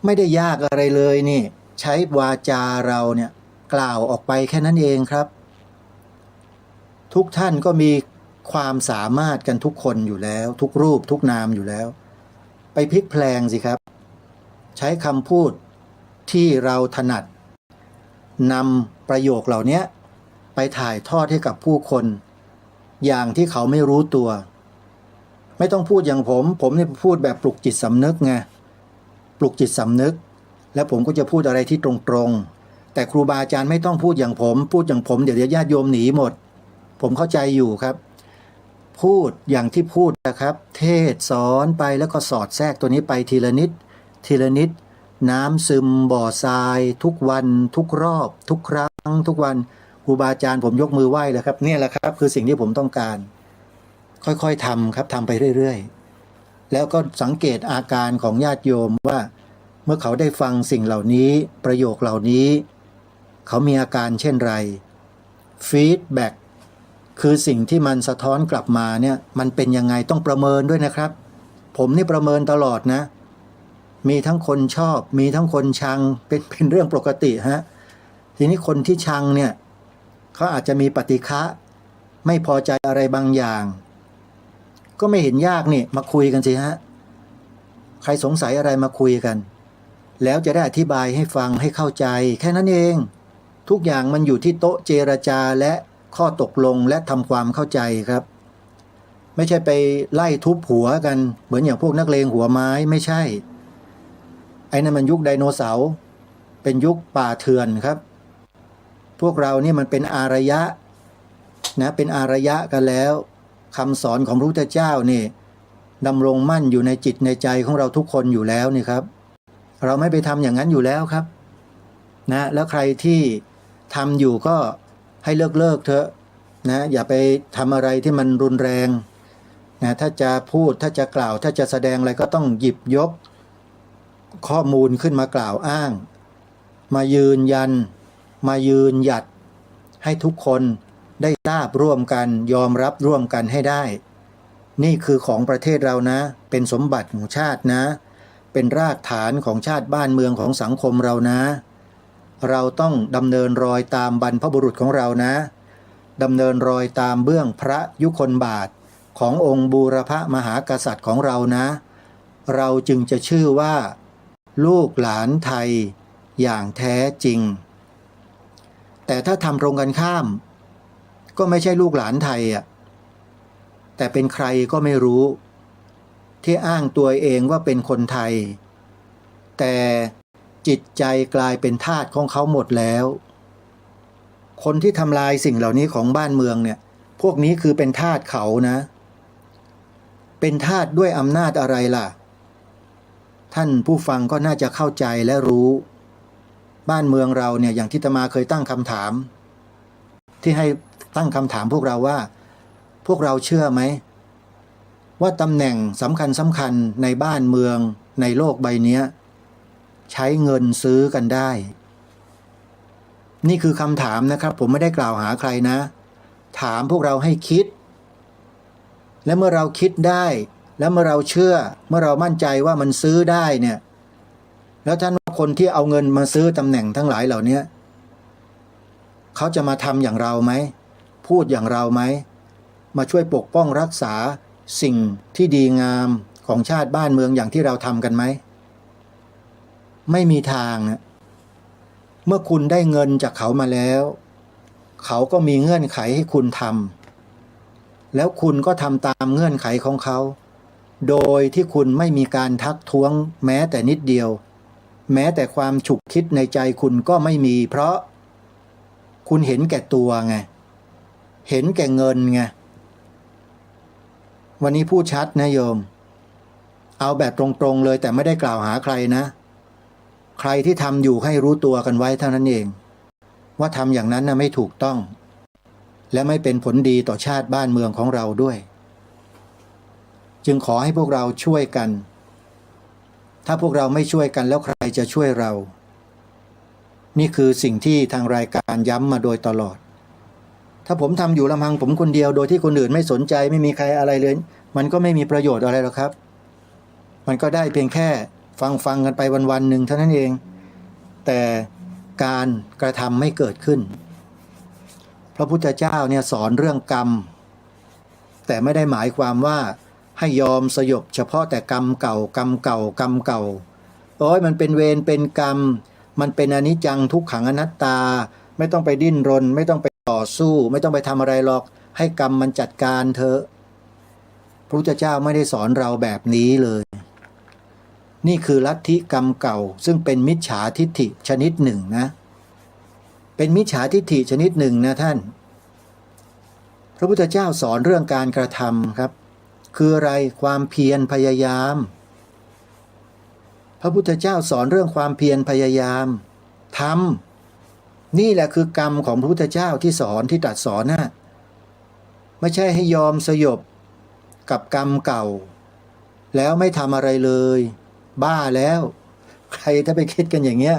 ไม่ได้ยากอะไรเลยนี่ใช้วาจาเราเนี่ยกล่าวออกไปแค่นั้นเองครับทุกท่านก็มีความสามารถกันทุกคนอยู่แล้วทุกรูปทุกนามอยู่แล้วไปพลิกแพลงสิครับใช้คำพูดที่เราถนัดนำประโยคเหล่านี้ไปถ่ายทอดให้กับผู้คนอย่างที่เขาไม่รู้ตัวไม่ต้องพูดอย่างผมเนี่ยพูดแบบปลุกจิตสำนึกไงปลุกจิตสำนึกแล้วผมก็จะพูดอะไรที่ตรงๆแต่ครูบาอาจารย์ไม่ต้องพูดอย่างผมพูดอย่างผมเดี๋ยวญาติโยมหนีหมดผมเข้าใจอยู่ครับพูดอย่างที่พูดนะครับเทศสอนไปแล้วก็สอดแทรกตัวนี้ไปทีละนิดน้ำซึมบ่อทรายทุกวันทุกรอบทุกครั้งทุกวันครูบาอาจารย์ผมยกมือไหว้แล้วครับเนี่ยแหละครับคือสิ่งที่ผมต้องการค่อยๆทำครับทำไปเรื่อยๆแล้วก็สังเกตอาการของญาติโยมว่าเมื่อเขาได้ฟังสิ่งเหล่านี้ประโยคเหล่านี้เขามีอาการเช่นไรฟีดแบ็กคือสิ่งที่มันสะท้อนกลับมาเนี่ยมันเป็นยังไงต้องประเมินด้วยนะครับผมนี่ประเมินตลอดนะมีทั้งคนชอบมีทั้งคนชังเป็นเรื่องปกติทีนี้คนที่ชังเนี่ยเขาอาจจะมีปฏิฆะไม่พอใจอะไรบางอย่างก็ไม่เห็นยากนี่มาคุยกันสิใครสงสัยอะไรมาคุยกันแล้วจะได้อธิบายให้ฟังให้เข้าใจแค่นั้นเองทุกอย่างมันอยู่ที่โต๊ะเจรจาและข้อตกลงและทำความเข้าใจครับไม่ใช่ไปไล่ทุบหัวกันเหมือนอย่างพวกนักเลงหัวไม้ไม่ใช่ไอ้นั่นมันยุคไดโนเสาร์เป็นยุคป่าเถื่อนครับพวกเรานี่มันเป็นอารยะนะเป็นอารยะกันแล้วคำสอนของพระพุทธเจ้านี่ดำรงมั่นอยู่ในจิตในใจของเราทุกคนอยู่แล้วนี่ครับเราไม่ไปทำอย่างนั้นอยู่แล้วครับนะแล้วใครที่ทำอยู่ก็ให้เลิกเถอะนะอย่าไปทำอะไรที่มันรุนแรงนะถ้าจะพูดถ้าจะกล่าวถ้าจะแสดงอะไรก็ต้องหยิบยกข้อมูลขึ้นมากล่าวอ้างมายืนยันมายืนหยัดให้ทุกคนได้ทราบร่วมกันยอมรับร่วมกันให้ได้นี่คือของประเทศเรานะเป็นสมบัติของชาตินะ เป็นรากฐานของชาติบ้านเมืองของสังคมเรานะเราต้องดำเนินรอยตามบรรพบุรุษของเรานะดำเนินรอยตามเบื้องพระยุคลบาทขององค์บูรพมหากษัตริย์ของเรานะเราจึงจะชื่อว่าลูกหลานไทยอย่างแท้จริงแต่ถ้าทำตรงกันข้ามก็ไม่ใช่ลูกหลานไทยอ่ะแต่เป็นใครก็ไม่รู้ที่อ้างตัวเองว่าเป็นคนไทยแต่จิตใจกลายเป็นทาสของเขาหมดแล้วคนที่ทำลายสิ่งเหล่านี้ของบ้านเมืองเนี่ยพวกนี้คือเป็นทาสเขานะเป็นทาสด้วยอำนาจอะไรล่ะท่านผู้ฟังก็น่าจะเข้าใจและรู้บ้านเมืองเราเนี่ยอย่างที่อาตมาเคยตั้งคำถามที่ให้ตั้งคำถามพวกเราว่าพวกเราเชื่อไหมว่าตำแหน่งสำคัญในบ้านเมืองในโลกใบนี้ใช้เงินซื้อกันได้นี่คือคำถามนะครับผมไม่ได้กล่าวหาใครนะถามพวกเราให้คิดและเมื่อเราคิดได้และเมื่อเราเชื่อเมื่อเรามั่นใจว่ามันซื้อได้เนี่ยแล้วท่านว่าคนที่เอาเงินมาซื้อตำแหน่งทั้งหลายเหล่านี้เขาจะมาทำอย่างเราไหมพูดอย่างเราไหมมาช่วยปกป้องรักษาสิ่งที่ดีงามของชาติบ้านเมืองอย่างที่เราทำกันไหมไม่มีทางนะเมื่อคุณได้เงินจากเขามาแล้วเขาก็มีเงื่อนไขให้คุณทำแล้วคุณก็ทำตามเงื่อนไขของเขาโดยที่คุณไม่มีการทักท้วงแม้แต่นิดเดียวแม้แต่ความฉุกคิดในใจคุณก็ไม่มีเพราะคุณเห็นแก่ตัวไงเห็นแก่เงินไงวันนี้พูดชัดนะโยมเอาแบบตรงๆเลยแต่ไม่ได้กล่าวหาใครนะใครที่ทำอยู่ให้รู้ตัวกันไว้เท่านั้นเองว่าทำอย่างนั้นนะไม่ถูกต้องและไม่เป็นผลดีต่อชาติบ้านเมืองของเราด้วยจึงขอให้พวกเราช่วยกันถ้าพวกเราไม่ช่วยกันแล้วใครจะช่วยเรานี่คือสิ่งที่ทางรายการย้ำมาโดยตลอดถ้าผมทำอยู่ลำพังผมคนเดียวโดยที่คนอื่นไม่สนใจไม่มีใครอะไรเลยมันก็ไม่มีประโยชน์อะไรหรอกครับมันก็ได้เพียงแค่ฟังกันไปวันๆหนึ่งเท่านั้นเองแต่การกระทำไม่เกิดขึ้นพระพุทธเจ้าเนี่ยสอนเรื่องกรรมแต่ไม่ได้หมายความว่าให้ยอมสยบเฉพาะแต่กรรมเก่ากรรมเก่ากรรมเก่าโอ้ยมันเป็นเวรเป็นกรรมมันเป็นอนิจจังทุกขังอนัตตาไม่ต้องไปดิ้นรนไม่ต้องไปต่อสู้ไม่ต้องไปทำอะไรหรอกให้กรรมมันจัดการเถอะพระพุทธเจ้าไม่ได้สอนเราแบบนี้เลยนี่คือลัทธิกรรมเก่าซึ่งเป็นมิจฉาทิฏฐิชนิดหนึ่งนะเป็นมิจฉาทิฏฐิชนิดหนึ่งนะท่านพระพุทธเจ้าสอนเรื่องการกระทำครับคืออะไรความเพียรพยายามพระพุทธเจ้าสอนเรื่องความเพียรพยายามทำนี่แหละคือกรรมของพระพุทธเจ้าที่สอนที่ตรัสสอนนะไม่ใช่ให้ยอมสยบกับกรรมเก่าแล้วไม่ทำอะไรเลยบ้าแล้วใครถ้าไปคิดกันอย่างเงี้ย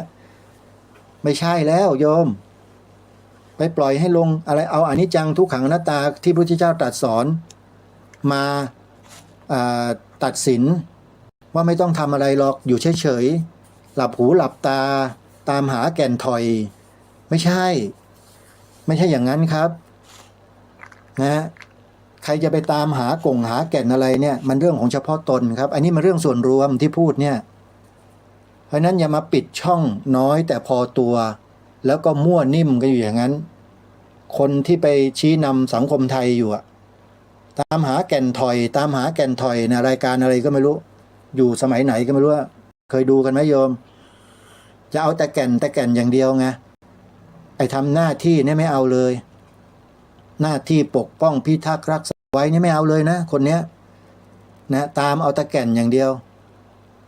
ไม่ใช่แล้วโยมไปปล่อยให้ลงอะไรเอาอนิจจังทุกขังอนัตตาที่พระพุทธเจ้าตรัสสอนมาตัดสินว่าไม่ต้องทำอะไรหรอกอยู่เฉยๆหลับหูหลับตาตามหาแก่นถอยไม่ใช่อย่างนั้นครับนะใครจะไปตามหากงหาแก่นอะไรเนี่ยมันเรื่องของเฉพาะตนครับอันนี้มันเรื่องส่วนรวมที่พูดเนี่ยเพราะนั้นอย่ามาปิดช่องน้อยแต่พอตัวแล้วก็มั่วนิ่มกันอยู่อย่างนั้นคนที่ไปชี้นำสังคมไทยอยู่อะตามหาแก่นถอยตามหาแก่นถอยนะรายการอะไรก็ไม่รู้อยู่สมัยไหนก็ไม่รู้เคยดูกันไหมโยมจะเอาแต่แก่นอย่างเดียวไงไอ้ทำหน้าที่เนี่ยไม่เอาเลยหน้าที่ปกป้องพิทักษ์รักษาไว้นี่ไม่เอาเลยนะคนเนี้ยนะตามเอาแต่แก่นอย่างเดียว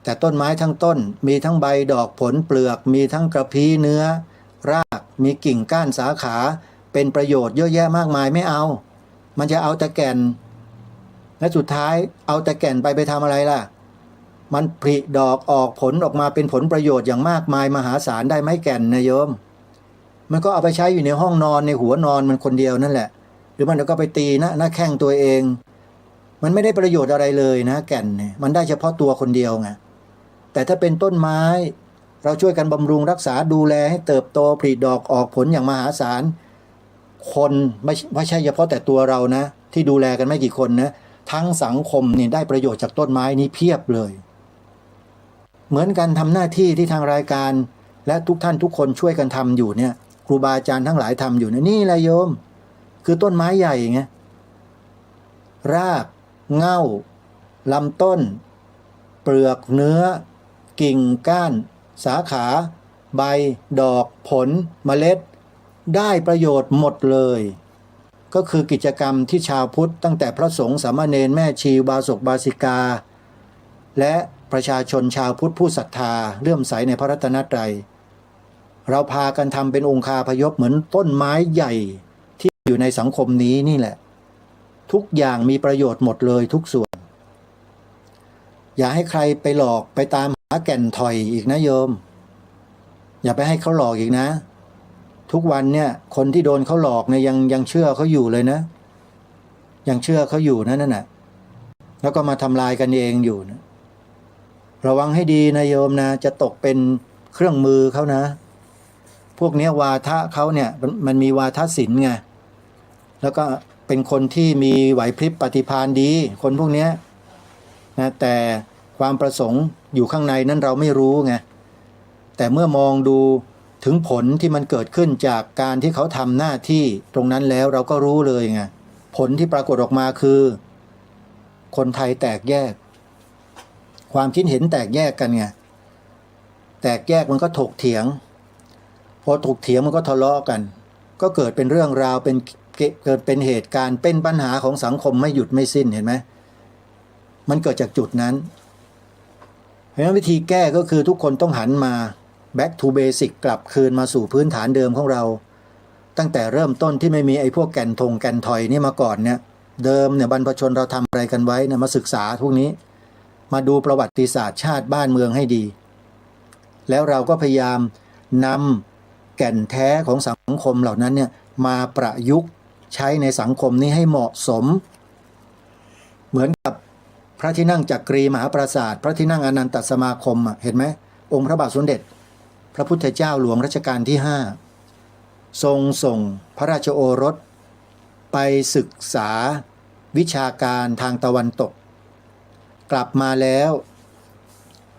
แต่ต้นไม้ทั้งต้นมีทั้งใบดอกผลเปลือกมีทั้งกระพี้เนื้อรากมีกิ่งก้านสาขาเป็นประโยชน์เยอะแยะมากมายไม่เอามันจะเอาแต่แก่นและสุดท้ายเอาแต่แก่นไปทำอะไรล่ะมันผลิดอกออกผลออกมาเป็นผลประโยชน์อย่างมากมายมหาศาลได้ไหมแก่นนะโยมมันก็เอาไปใช้อยู่ในห้องนอนในหัวนอนมันคนเดียวนั่นแหละหรือมันก็ไปตีหน้าแข้งตัวเองมันไม่ได้ประโยชน์อะไรเลยนะแก่นเนี่ยมันได้เฉพาะตัวคนเดียวไง แต่ถ้าเป็นต้นไม้เราช่วยกันบำรุงรักษาดูแลให้เติบโตผลิดอกออกผลอย่างมหาศาลคนไม่ใช่เฉพาะแต่ตัวเรานะที่ดูแลกันไม่กี่คนนะทั้งสังคมเนี่ยได้ประโยชน์จากต้นไม้นี้เพียบเลยเหมือนกันทำหน้าที่ที่ทางรายการและทุกท่านทุกคนช่วยกันทำอยู่เนี่ยครูบาอาจารย์ทั้งหลายทำอยู่เนี่ยนี่แหละโยมคือต้นไม้ใหญ่ไงรากเง่าลำต้นเปลือกเนื้อกิ่งก้านสาขาใบดอกผลเมล็ดได้ประโยชน์หมดเลยก็คือกิจกรรมที่ชาวพุทธตั้งแต่พระสงฆ์สามเณรแม่ชีบาศกบาสิกาและประชาชนชาวพุทธผู้ศรัทธาเลื่อมใสในพระรัตนตรัยเราพากันทำเป็นองคาพยพเหมือนต้นไม้ใหญ่ที่อยู่ในสังคมนี้นี่แหละทุกอย่างมีประโยชน์หมดเลยทุกส่วนอย่าให้ใครไปหลอกไปตามหาแก่นถอยอีกนะโยมอย่าไปให้เขาหลอกอีกนะทุกวันเนี่ยคนที่โดนเขาหลอกเนี่ยยังเชื่อเขาอยู่เลยนะยังเชื่อเขาอยู่นั่นน่ะแล้วก็มาทำลายกันเองอยู่นะระวังให้ดีนะโยมนะจะตกเป็นเครื่องมือเขานะพวกเนี้ยวาทะเขาเนี่ยมันมีวาทศิลป์ไงแล้วก็เป็นคนที่มีไหวพริบปฏิภาณดีคนพวกเนี้ยนะแต่ความประสงค์อยู่ข้างในนั้นเราไม่รู้ไงแต่เมื่อมองดูถึงผลที่มันเกิดขึ้นจากการที่เขาทำหน้าที่ตรงนั้นแล้วเราก็รู้เลยไงผลที่ปรากฏออกมาคือคนไทยแตกแยกความคิดเห็นแตกแยกกันไงแตกแยกมันก็ถกเถียงพอถกเถียงมันก็ทะเลาะกันก็เกิดเป็นเรื่องราวเกิดเป็นเหตุการณ์เป็นปัญหาของสังคมไม่หยุดไม่สิ้นเห็นไหมมันเกิดจากจุดนั้นเพราะฉะนั้นวิธีแก้ก็คือทุกคนต้องหันมา back to basic กลับคืนมาสู่พื้นฐานเดิมของเราตั้งแต่เริ่มต้นที่ไม่มีไอ้พวกแก่นถอยนี่มาก่อนเนี่ยเดิมเนี่ยบรรพชนเราทำอะไรกันไว้นะมาศึกษาพวกนี้มาดูประวัติศาสตร์ชาติบ้านเมืองให้ดีแล้วเราก็พยายามนำแก่นแท้ของสังคมเหล่านั้นเนี่ยมาประยุกต์ใช้ในสังคมนี้ให้เหมาะสมเหมือนกับพระที่นั่งจักรีมหาปราสาทพระที่นั่งอนันตสมาคมเห็นไหมองค์พระบาทสมเด็จพระพุทธเจ้าหลวงรัชกาลที่5ทรงส่งพระราชโอรสไปศึกษาวิชาการทางตะวันตกกลับมาแล้ว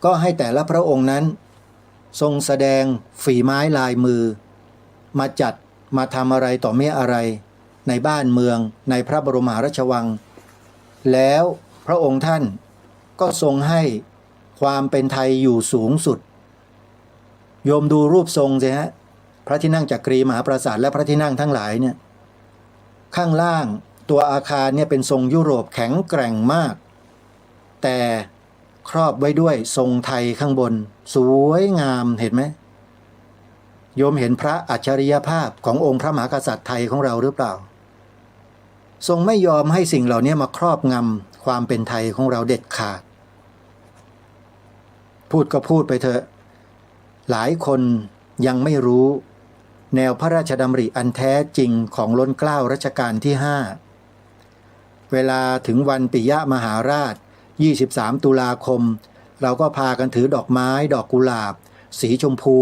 ก็ให้แต่ละพระองค์นั้นทรงแสดงฝีไม้ลายมือมาจัดมาทำอะไรต่อเมื่ออะไรในบ้านเมืองในพระบรมมหาราชวังแล้วพระองค์ท่านก็ทรงให้ความเป็นไทยอยู่สูงสุดโยมดูรูปทรงสิฮะพระที่นั่งจักรีมหาปราสาทและพระที่นั่งทั้งหลายเนี่ยข้างล่างตัวอาคารเนี่ยเป็นทรงยุโรปแข็งแกร่งมากแต่ครอบไว้ด้วยทรงไทยข้างบนสวยงามเห็นไหมโยมเห็นพระอัจฉริยภาพขององค์พระมหากษัตริย์ไทยของเราหรือเปล่าทรงไม่ยอมให้สิ่งเหล่านี้มาครอบงำความเป็นไทยของเราเด็ดขาดพูดก็พูดไปเถอะหลายคนยังไม่รู้แนวพระราชดำริอันแท้จริงของล้นเกล้ารัชกาลที่5เวลาถึงวันปิยมหาราช23ตุลาคมเราก็พากันถือดอกไม้ดอกกุหลาบสีชมพู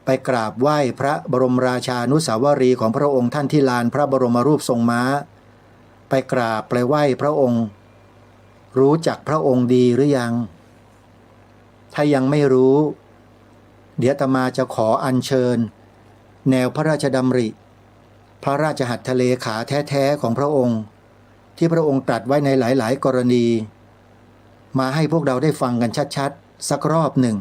ไปกราบไหว้พระบรมราชานุสาวรีย์ของพระองค์ท่านที่ลานพระบรมรูปทรงม้าไปกราบไปไหว้พระองค์รู้จักพระองค์ดีหรือยังถ้ายังไม่รู้เดี๋ยวอาตมาจะขออัญเชิญแนวพระราชดำริพระราชหัตถเลขาแท้ๆของพระองค์ที่พระองค์ตรัสไว้ในหลายๆกรณีมาให้พวกเราได้ฟังกันชัดๆสักรอบหนึ่ง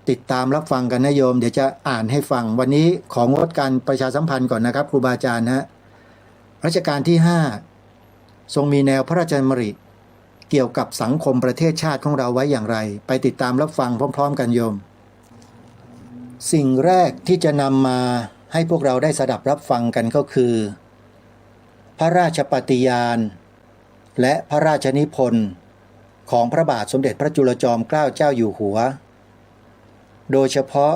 ติดตามรับฟังกันนะโยมเดี๋ยวจะอ่านให้ฟังวันนี้ของงดการประชาสัมพันธ์ก่อนนะครับครูบาอาจารย์รัชกาลที่5ทรงมีแนวพระราชดำริเกี่ยวกับสังคมประเทศชาติของเราไว้อย่างไรไปติดตามรับฟังพร้อมๆกันโยมสิ่งแรกที่จะนำมาให้พวกเราได้สดับรับฟังกันก็คือพระราชปฏิญาณและพระราชนิพนธ์ของพระบาทสมเด็จพระจุลจอมเกล้าเจ้าอยู่หัวโดยเฉพาะ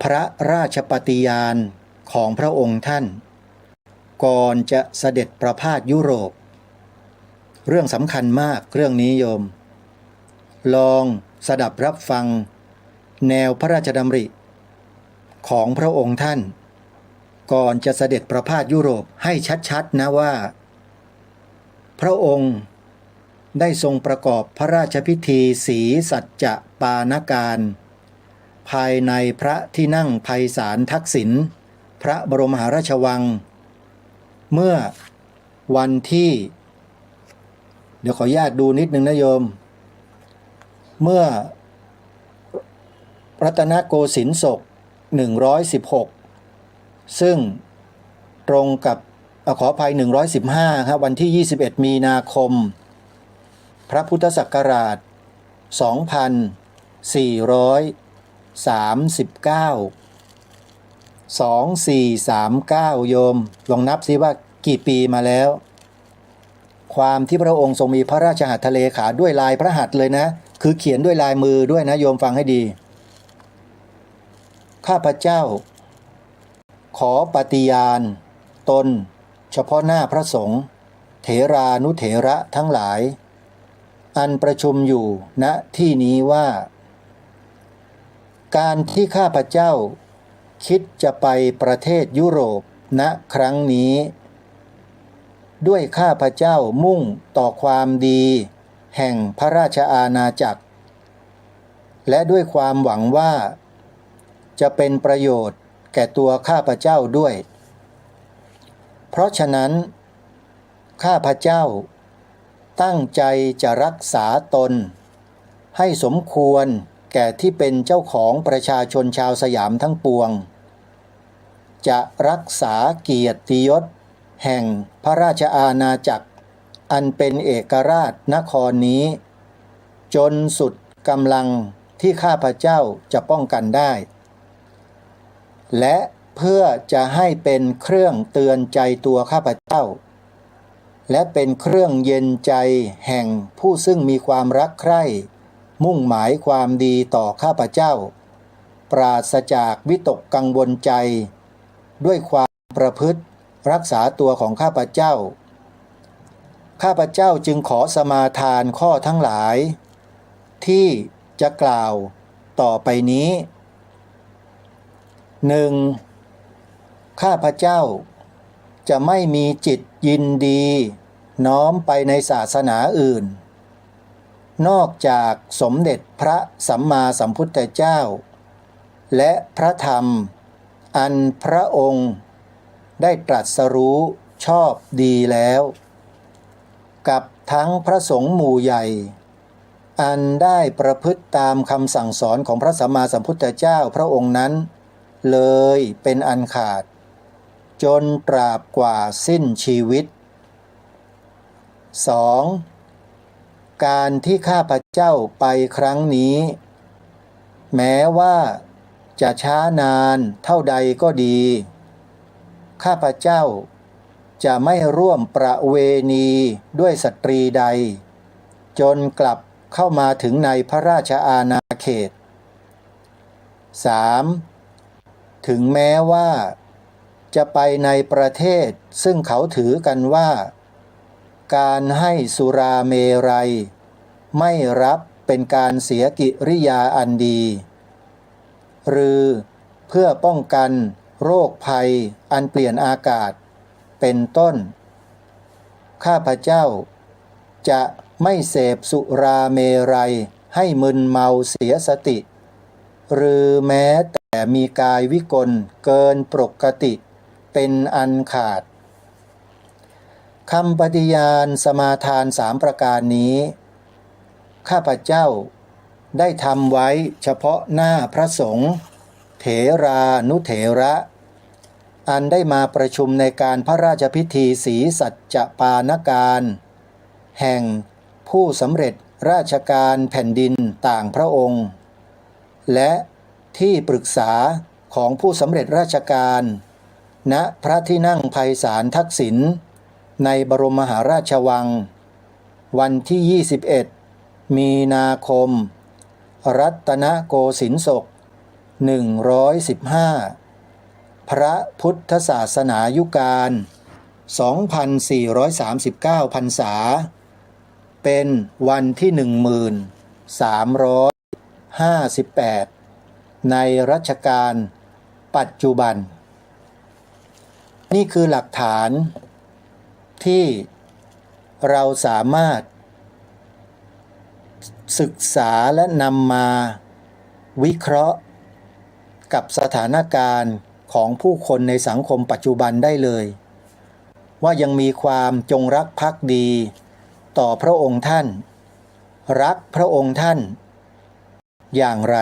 พระราชปฏิญาณของพระองค์ท่านก่อนจะเสด็จประพาสยุโรปเรื่องสำคัญมากเรื่องนี้โยมลอง สดับรับฟังแนวพระราชดำริของพระองค์ท่านก่อนจะเสด็จประพาสยุโรปให้ชัดๆนะว่าพระองค์ได้ทรงประกอบพระราชพิธีศรีสัจจะปานการภายในพระที่นั่งไพศาลทักษิณพระบรมมหาราชวังเมื่อวันที่เดี๋ยวขออนุญาตดูนิดนึงนะโยมเมื่อรัตนโกสินทร์ศก116ซึ่งตรงกับขออภัย115ครับวันที่21มีนาคมพระพุทธศักราช2439โยมลองนับซิว่ากี่ปีมาแล้วความที่พระองค์ทรงมีพระราชหัตถเลขาด้วยลายพระหัตถ์เลยนะคือเขียนด้วยลายมือด้วยนะโยมฟังให้ดีข้าพเจ้าขอปฏิญาณตนเฉพาะหน้าพระสงฆ์เถรานุเถระทั้งหลายอันประชุมอยู่ณที่นี้ว่าการที่ข้าพเจ้าคิดจะไปประเทศยุโรปณครั้งนี้ด้วยข้าพเจ้ามุ่งต่อความดีแห่งพระราชอาณาจักรและด้วยความหวังว่าจะเป็นประโยชน์แก่ตัวข้าพเจ้าด้วยเพราะฉะนั้นข้าพเจ้าตั้งใจจะรักษาตนให้สมควรแก่ที่เป็นเจ้าของประชาชนชาวสยามทั้งปวงจะรักษาเกียรติยศแห่งพระราชอาณาจักรอันเป็นเอกราชนครนี้จนสุดกำลังที่ข้าพเจ้าจะป้องกันได้และเพื่อจะให้เป็นเครื่องเตือนใจตัวข้าพเจ้าและเป็นเครื่องเย็นใจแห่งผู้ซึ่งมีความรักใคร่มุ่งหมายความดีต่อข้าพเจ้าปราศจากวิตกกังวลใจด้วยความประพฤติรักษาตัวของข้าพเจ้าข้าพเจ้าจึงขอสมาทานข้อทั้งหลายที่จะกล่าวต่อไปนี้ 1. ข้าพเจ้าจะไม่มีจิตยินดีน้อมไปในศาสนาอื่นนอกจากสมเด็จพระสัมมาสัมพุทธเจ้าและพระธรรมอันพระองค์ได้ตรัสรู้ชอบดีแล้วกับทั้งพระสงฆ์หมู่ใหญ่อันได้ประพฤติตามคำสั่งสอนของพระสัมมาสัมพุทธเจ้าพระองค์นั้นเลยเป็นอันขาดจนตราบกว่าสิ้นชีวิต 2. การที่ข้าพเจ้าไปครั้งนี้แม้ว่าจะช้านานเท่าใดก็ดีข้าพเจ้าจะไม่ร่วมประเวณีด้วยสตรีใดจนกลับเข้ามาถึงในพระราชอาณาเขต 3. ถึงแม้ว่าจะไปในประเทศซึ่งเขาถือกันว่าการให้สุราเมรัยไม่รับเป็นการเสียกิริยาอันดีหรือเพื่อป้องกันโรคภัยอันเปลี่ยนอากาศเป็นต้นข้าพเจ้าจะไม่เสพสุราเมรัยให้มึนเมาเสียสติหรือแม้แต่มีกายวิกลเกินปกติเป็นอันขาดคำปฏิญาณสมาทาน3ประการนี้ข้าพเจ้าได้ทำไว้เฉพาะหน้าพระสงฆ์เถรานุเถระอันได้มาประชุมในการพระราชพิธีศรีสัจจปานการแห่งผู้สำเร็จราชการแผ่นดินต่างพระองค์และที่ปรึกษาของผู้สำเร็จราชการณพระที่นั่งไพศาลทักษิณในบรมมหาราชวังวันที่21มีนาคมรัตนโกสินทร์ศก115พระพุทธศาสนายุกาล 2439 พรรษาเป็นวันที่1300 58ในรัชกาลปัจจุบันนี่คือหลักฐานที่เราสามารถศึกษาและนำมาวิเคราะห์กับสถานการณ์ของผู้คนในสังคมปัจจุบันได้เลยว่ายังมีความจงรักภักดีต่อพระองค์ท่านรักพระองค์ท่านอย่างไร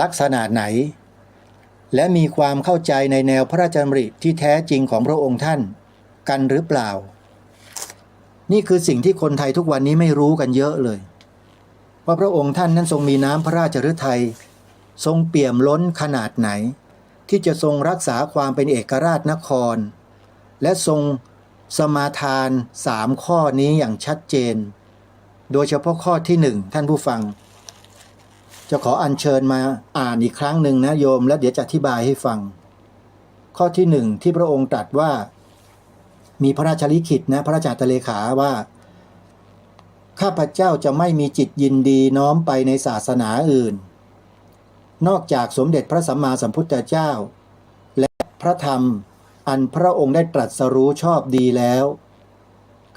ลักษณะไหนและมีความเข้าใจในแนวพระราชดำริที่แท้จริงของพระองค์ท่านกันหรือเปล่านี่คือสิ่งที่คนไทยทุกวันนี้ไม่รู้กันเยอะเลยว่าพระองค์ท่านนั้นทรงมีน้ำพระราชฤทัยทรงเปี่ยมล้นขนาดไหนที่จะทรงรักษาความเป็นเอกราชนครและทรงสมาทาน3ข้อนี้อย่างชัดเจนโดยเฉพาะข้อที่1ท่านผู้ฟังจะขออัญเชิญมาอ่านอีกครั้งหนึ่งนะโยมแล้วเดี๋ยวจะอธิบายให้ฟังข้อที่1ที่พระองค์ตรัสว่ามีพระราชลิขิตนะพระราชอัตถเลขาว่าข้าพเจ้าจะไม่มีจิตยินดีน้อมไปในศาสนาอื่นนอกจากสมเด็จพระสัมมาสัมพุทธเจ้าและพระธรรมอันพระองค์ได้ตรัสรู้ชอบดีแล้ว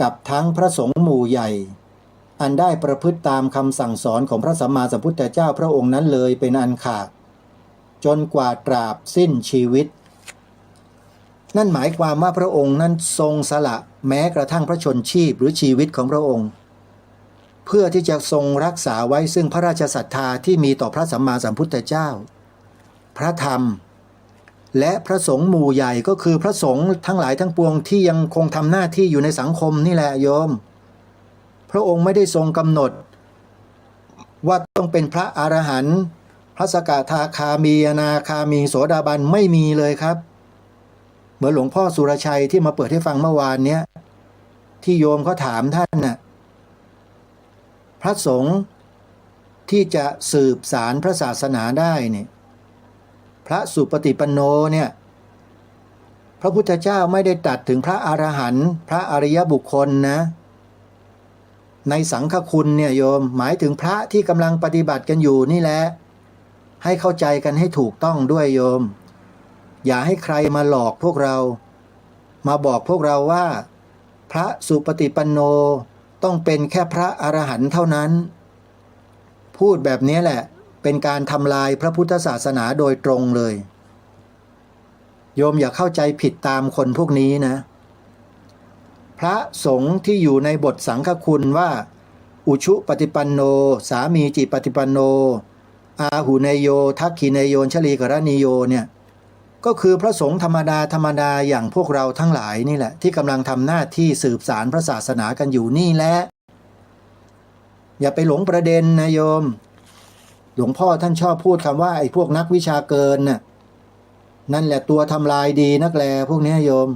กับทั้งพระสงฆ์หมู่ใหญ่อันได้ประพฤติตามคำสั่งสอนของพระสัมมาสัมพุทธเจ้าพระองค์นั้นเลยเป็นอันขาดจนกว่าตราบสิ้นชีวิตนั่นหมายความว่าพระองค์นั้นทรงสละแม้กระทั่งพระชนชีพหรือชีวิตของพระองค์เพื่อที่จะทรงรักษาไว้ซึ่งพระราชศรัทธาที่มีต่อพระสัมมาสัมพุทธเจ้าพระธรรมและพระสงฆ์หมู่ใหญ่ก็คือพระสงฆ์ทั้งหลายทั้งปวงที่ยังคงทำหน้าที่อยู่ในสังคมนี่แหละโยมพระองค์ไม่ได้ทรงกำหนดว่าต้องเป็นพระอรหันต์พระสกทาคามีอนาคามีโสดาบันไม่มีเลยครับเหมือนหลวงพ่อสุรชัยที่มาเปิดให้ฟังเมื่อวานเนี้ยที่โยมเขาถามท่านน่ะพระสงฆ์ที่จะสืบสารพระศาสนาได้เนี่ยพระสุปฏิปันโนเนี่ยพระพุทธเจ้าไม่ได้ตรัสถึงพระอรหันต์พระอริยบุคคลนะในสังฆคุณเนี่ยโยมหมายถึงพระที่กำลังปฏิบัติกันอยู่นี่แหละให้เข้าใจกันให้ถูกต้องด้วยโยมอย่าให้ใครมาหลอกพวกเรามาบอกพวกเราว่าพระสุปฏิปันโนต้องเป็นแค่พระอรหันต์เท่านั้นพูดแบบนี้แหละเป็นการทำลายพระพุทธศาสนาโดยตรงเลยโยมอย่าเข้าใจผิดตามคนพวกนี้นะพระสงฆ์ที่อยู่ในบทสังฆคุณว่าอุชุปฏิปันโนสามีจิปฏิปันโนอาหุเนโยทักขิเนโยชลีกรณีโยเนี่ยก็คือพระสงฆ์ธรรมดาอย่างพวกเราทั้งหลายนี่แหละที่กำลังทำหน้าที่สืบสารพระศาสนากันอยู่นี่แหละอย่าไปหลงประเด็นนะโยมหลวงพ่อท่านชอบพูดคำว่าไอ้พวกนักวิชาเกินน่ะนั่นแหละตัวทำลายดีนักแลพวกนี้โยม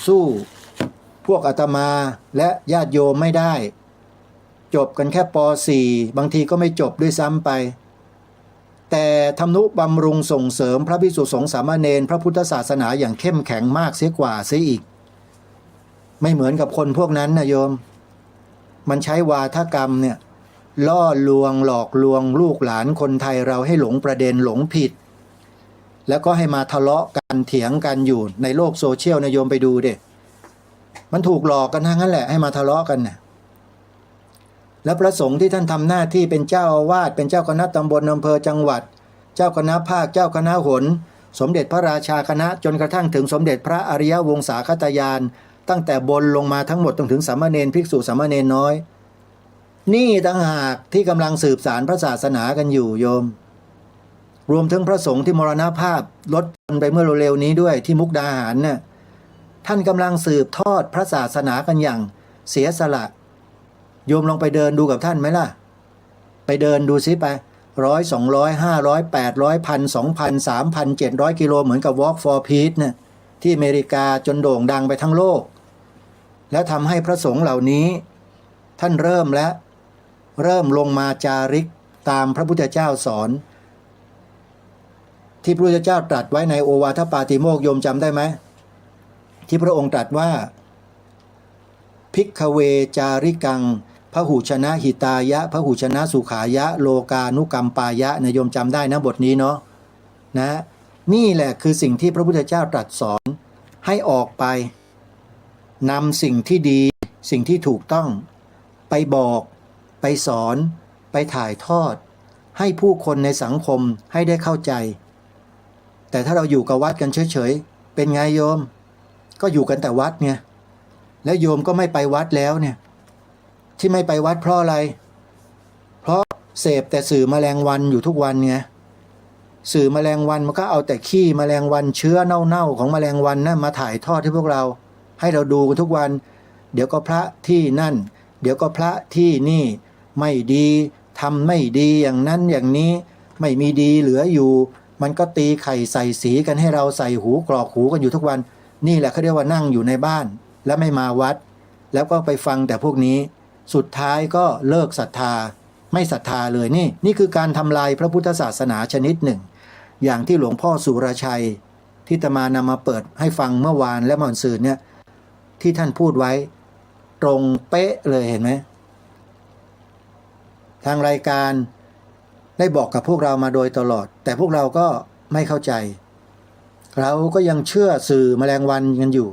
สู้พวกอาตมาและญาติโยมไม่ได้จบกันแค่ป .4 บางทีก็ไม่จบด้วยซ้ำไปแต่ทำนุบำรุงส่งเสริมพระภิกษุสงฆ์สามเณรพระพุทธศาสนาอย่างเข้มแข็งมากเสียกว่าเสียอีกไม่เหมือนกับคนพวกนั้นนะโยมมันใช้วาทกรรมเนี่ยล่อลวงหลอกลวงลูกหลานคนไทยเราให้หลงประเด็นหลงผิดแล้วก็ให้มาทะเลาะกันเถียงกันอยู่ในโลกโซเชียลนะโยมไปดูดิมันถูกหลอกกันทั้งนั้นแหละให้มาทะเลาะกันนะแล้วพระสงฆ์ที่ท่านทำหน้าที่เป็นเจ้าอาวาสเป็นเจ้าคณะตำบลอำเภอจังหวัดเจ้าคณะภาคเจ้าคณะหนสมเด็จพระราชาคณะจนกระทั่งถึงสมเด็จพระอริยวงศาคตายานตั้งแต่บนลงมาทั้งหมดถึงสามเณรภิกษุสามเณรน้อยนี่ต่างหากที่กำลังสืบสารพระศาสนากันอยู่โยมรวมถึงพระสงฆ์ที่มรณภาพลดไปเมื่อเร็วๆนี้ด้วยที่มุกดาหารน่ะท่านกำลังสืบทอดพระศาสนากันอย่างเสียสละโยมลองไปเดินดูกับท่านไหมล่ะไปเดินดูซิไป100 200 500 800 1,000 2,000 3,000 700 กิโลเหมือนกับ Walk for Peace เนี่ยที่อเมริกาจนโด่งดังไปทั้งโลกแล้วทำให้พระสงฆ์เหล่านี้ท่านเริ่มลงมาจาริกตามพระพุทธเจ้าสอนที่พระพุทธเจ้าตรัสไว้ในโอวาทปาติโมกข์โยมจำได้ไหมที่พระองค์ตรัสว่าภิกขเวจาริกังพ พหูชนะหิตายะพหูชนะสุขายะโลกานุกรรมปายะนะโยมจำได้นะบทนี้เนาะนะนี่แหละคือสิ่งที่พระพุทธเจ้าตรัสสอนให้ออกไปนำสิ่งที่ดีสิ่งที่ถูกต้องไปบอกไปสอนไปถ่ายทอดให้ผู้คนในสังคมให้ได้เข้าใจแต่ถ้าเราอยู่กับวัดกันเฉยๆเป็นไงโยมก็อยู่กันแต่วัดไงแล้วโยมก็ไม่ไปวัดแล้วเนี่ยที่ไม่ไปวัดเพราะอะไรเพราะเสพแต่สื่อแมลงวันอยู่ทุกวันไงสื่อแมลงวันมันก็เอาแต่ขี้แมลงวันเชื้อเน่าๆของแมลงวันนั่นมาถ่ายทอดให้พวกเราให้เราดูกันทุกวันเดี๋ยวก็พระที่นั่นเดี๋ยวก็พระที่นี่ไม่ดีทำไม่ดีอย่างนั้นอย่างนี้ไม่มีดีเหลืออยู่มันก็ตีไข่ใส่สีกันให้เราใส่หูกรอกหูกันอยู่ทุกวันนี่แหละเขาเรียกว่านั่งอยู่ในบ้านแล้วไม่มาวัดแล้วก็ไปฟังแต่พวกนี้สุดท้ายก็เลิกศรัทธาไม่ศรัทธาเลยนี่คือการทำลายพระพุทธศาสนาชนิดหนึ่งอย่างที่หลวงพ่อสุรชัยที่อาตมานำมาเปิดให้ฟังเมื่อวานและเมื่อวันศุกร์เนี่ยที่ท่านพูดไว้ตรงเป๊ะเลยเห็นไหมทางรายการได้บอกกับพวกเรามาโดยตลอดแต่พวกเราก็ไม่เข้าใจเราก็ยังเชื่อสื่อแมลงวันกันอยู่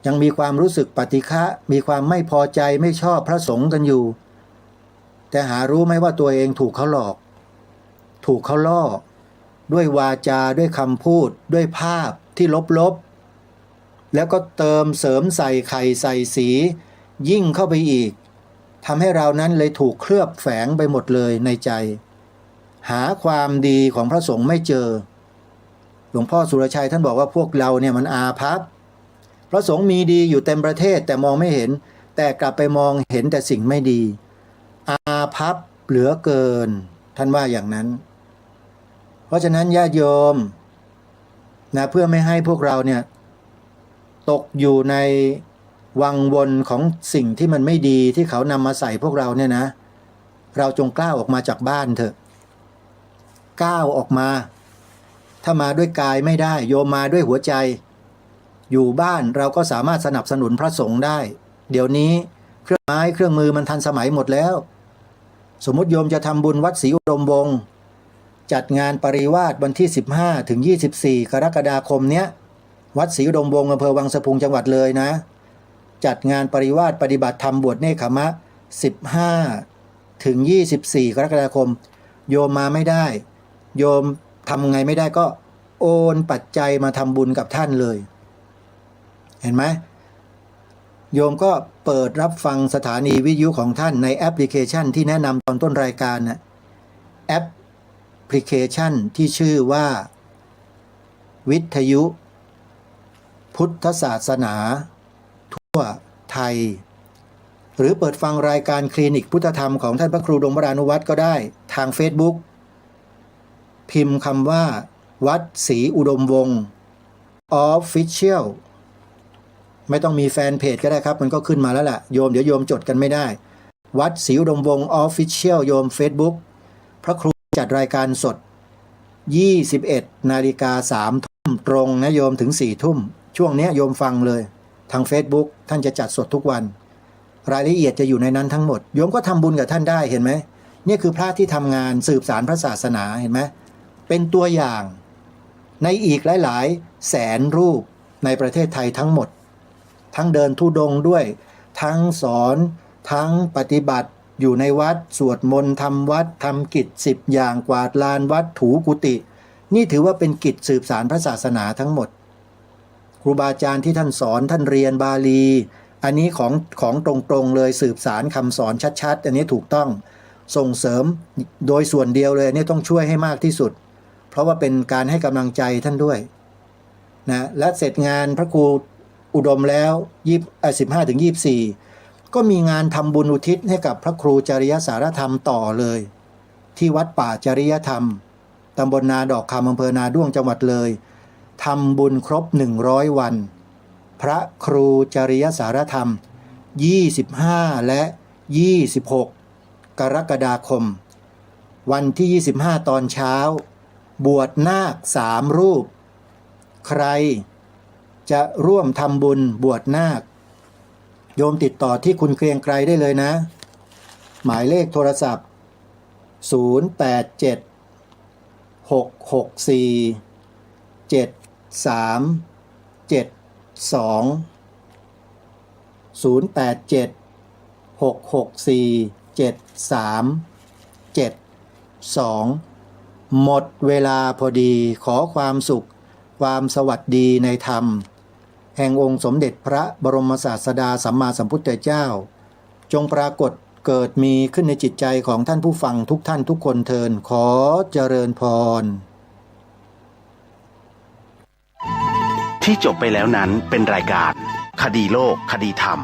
ยังมีความรู้สึกปฏิฆะมีความไม่พอใจไม่ชอบพระสงฆ์กันอยู่แต่หารู้ไหมว่าตัวเองถูกเขาหลอกถูกเขาล่อด้วยวาจาด้วยคำพูดด้วยภาพที่ลบๆแล้วก็เติมเสริมใส่ไข่ใส่สียิ่งเข้าไปอีกทำให้เรานั้นเลยถูกเคลือบแฝงไปหมดเลยในใจหาความดีของพระสงฆ์ไม่เจอหลวงพ่อสุรชัยท่านบอกว่าพวกเราเนี่ยมันอาภัพพระสงฆ์มีดีอยู่เต็มประเทศแต่มองไม่เห็นแต่กลับไปมองเห็นแต่สิ่งไม่ดีอาภัพเหลือเกินท่านว่าอย่างนั้นเพราะฉะนั้นญาติโยมนะเพื่อไม่ให้พวกเราเนี่ยตกอยู่ในวังวนของสิ่งที่มันไม่ดีที่เขานำมาใส่พวกเราเนี่ยนะเราจงกล้าออกมาจากบ้านเถอะก้าวออกมาถ้ามาด้วยกายไม่ได้โยมมาด้วยหัวใจอยู่บ้านเราก็สามารถสนับสนุนพระสงฆ์ได้เดี๋ยวนี้เครื่องไม้เครื่องมือมันทันสมัยหมดแล้วสมมติโยมจะทำบุญวัดศรีอุดมวงศ์จัดงานปริวาสวันที่15ถึง24กรกฎาคมเนี้ยวัดศรีอุดมวงศ์อำเภอวังสะพุงจังหวัดเลยนะจัดงานปริวาสปฏิบัติธรรมบวชเนกขมะ15ถึง24กรกฎาคมโยมมาไม่ได้โยมทำไงไม่ได้ก็โอนปัจจัยมาทำบุญกับท่านเลยเห็นไหมโยมก็เปิดรับฟังสถานีวิทยุของท่านในแอปพลิเคชันที่แนะนำตอนต้นรายการนะแอปพลิเคชันที่ชื่อว่าวิทยุพุทธศาสนาทั่วไทยหรือเปิดฟังรายการคลินิกพุทธธรรมของท่านพระครูดงวรานุวัตรก็ได้ทาง Facebook พิมพ์คำว่าวัดศรีอุดมวงศ์ Official ไม่ต้องมีแฟนเพจก็ได้ครับมันก็ขึ้นมาแล้วล่ะโยมเดี๋ยวโยมจดกันไม่ได้วัดศรีอุดมวงศ์ Official โยม Facebook พระครูจัดรายการสด 21:03 ทุ่มตรงนะโยมถึง 4 ทุ่มช่วงนี้โยมฟังเลยทาง Facebook ท่านจะจัดสดทุกวันรายละเอียดจะอยู่ในนั้นทั้งหมดโยมก็ทำบุญกับท่านได้เห็นไหมนี่คือพระที่ทำงานสืบสารพระศาสนาเห็นไหมเป็นตัวอย่างในอีกหลายๆแสนรูปในประเทศไทยทั้งหมดทั้งเดินธุดงค์ด้วยทั้งสอนทั้งปฏิบัติอยู่ในวัดสวดมนต์ทำวัดทำกิจ10 อย่างกวาดลานวัดถูกุฏินี่ถือว่าเป็นกิจสืบสารพระศาสนาทั้งหมดครูบาอาจารย์ที่ท่านสอนท่านเรียนบาลีอันนี้ของตรงๆเลยสืบสารคำสอนชัดๆอันนี้ถูกต้องส่งเสริมโดยส่วนเดียวเลยนี่ต้องช่วยให้มากที่สุดเพราะว่าเป็นการให้กำลังใจท่านด้วยนะและเสร็จงานพระครูอุดมแล้ว15ถึง24ก็มีงานทำบุญอุทิศให้กับพระครูจริยสารธรรมต่อเลยที่วัดป่าจริยธรรมตำบลนาดอกคำอำเภอนาด้วงจังหวัดเลยทำบุญครบ100 วันพระครูจริยสารธรรม25และ26กรกฎาคมวันที่25ตอนเช้าบวชนาค3 รูปใครจะร่วมทำบุญบวชนาคโยมติดต่อที่คุณเกรียงไกรได้เลยนะ หมายเลขโทรศัพท์ 087 664 7372 087 664 7372 หมดเวลาพอดีขอความสุขความสวัสดีในธรรมแห่งองค์สมเด็จพระบรมศาสดาสัมมาสัมพุทธเจ้าจงปรากฏเกิดมีขึ้นในจิตใจของท่านผู้ฟังทุกท่านทุกคนเทินขอเจริญพร ที่จบไปแล้วนั้นเป็นรายการคดีโลกคดีธรรม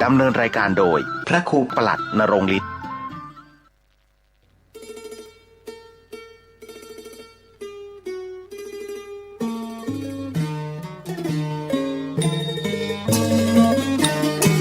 ดำเนินรายการโดยพระครูประหลัดนรงค์ฤทธิ์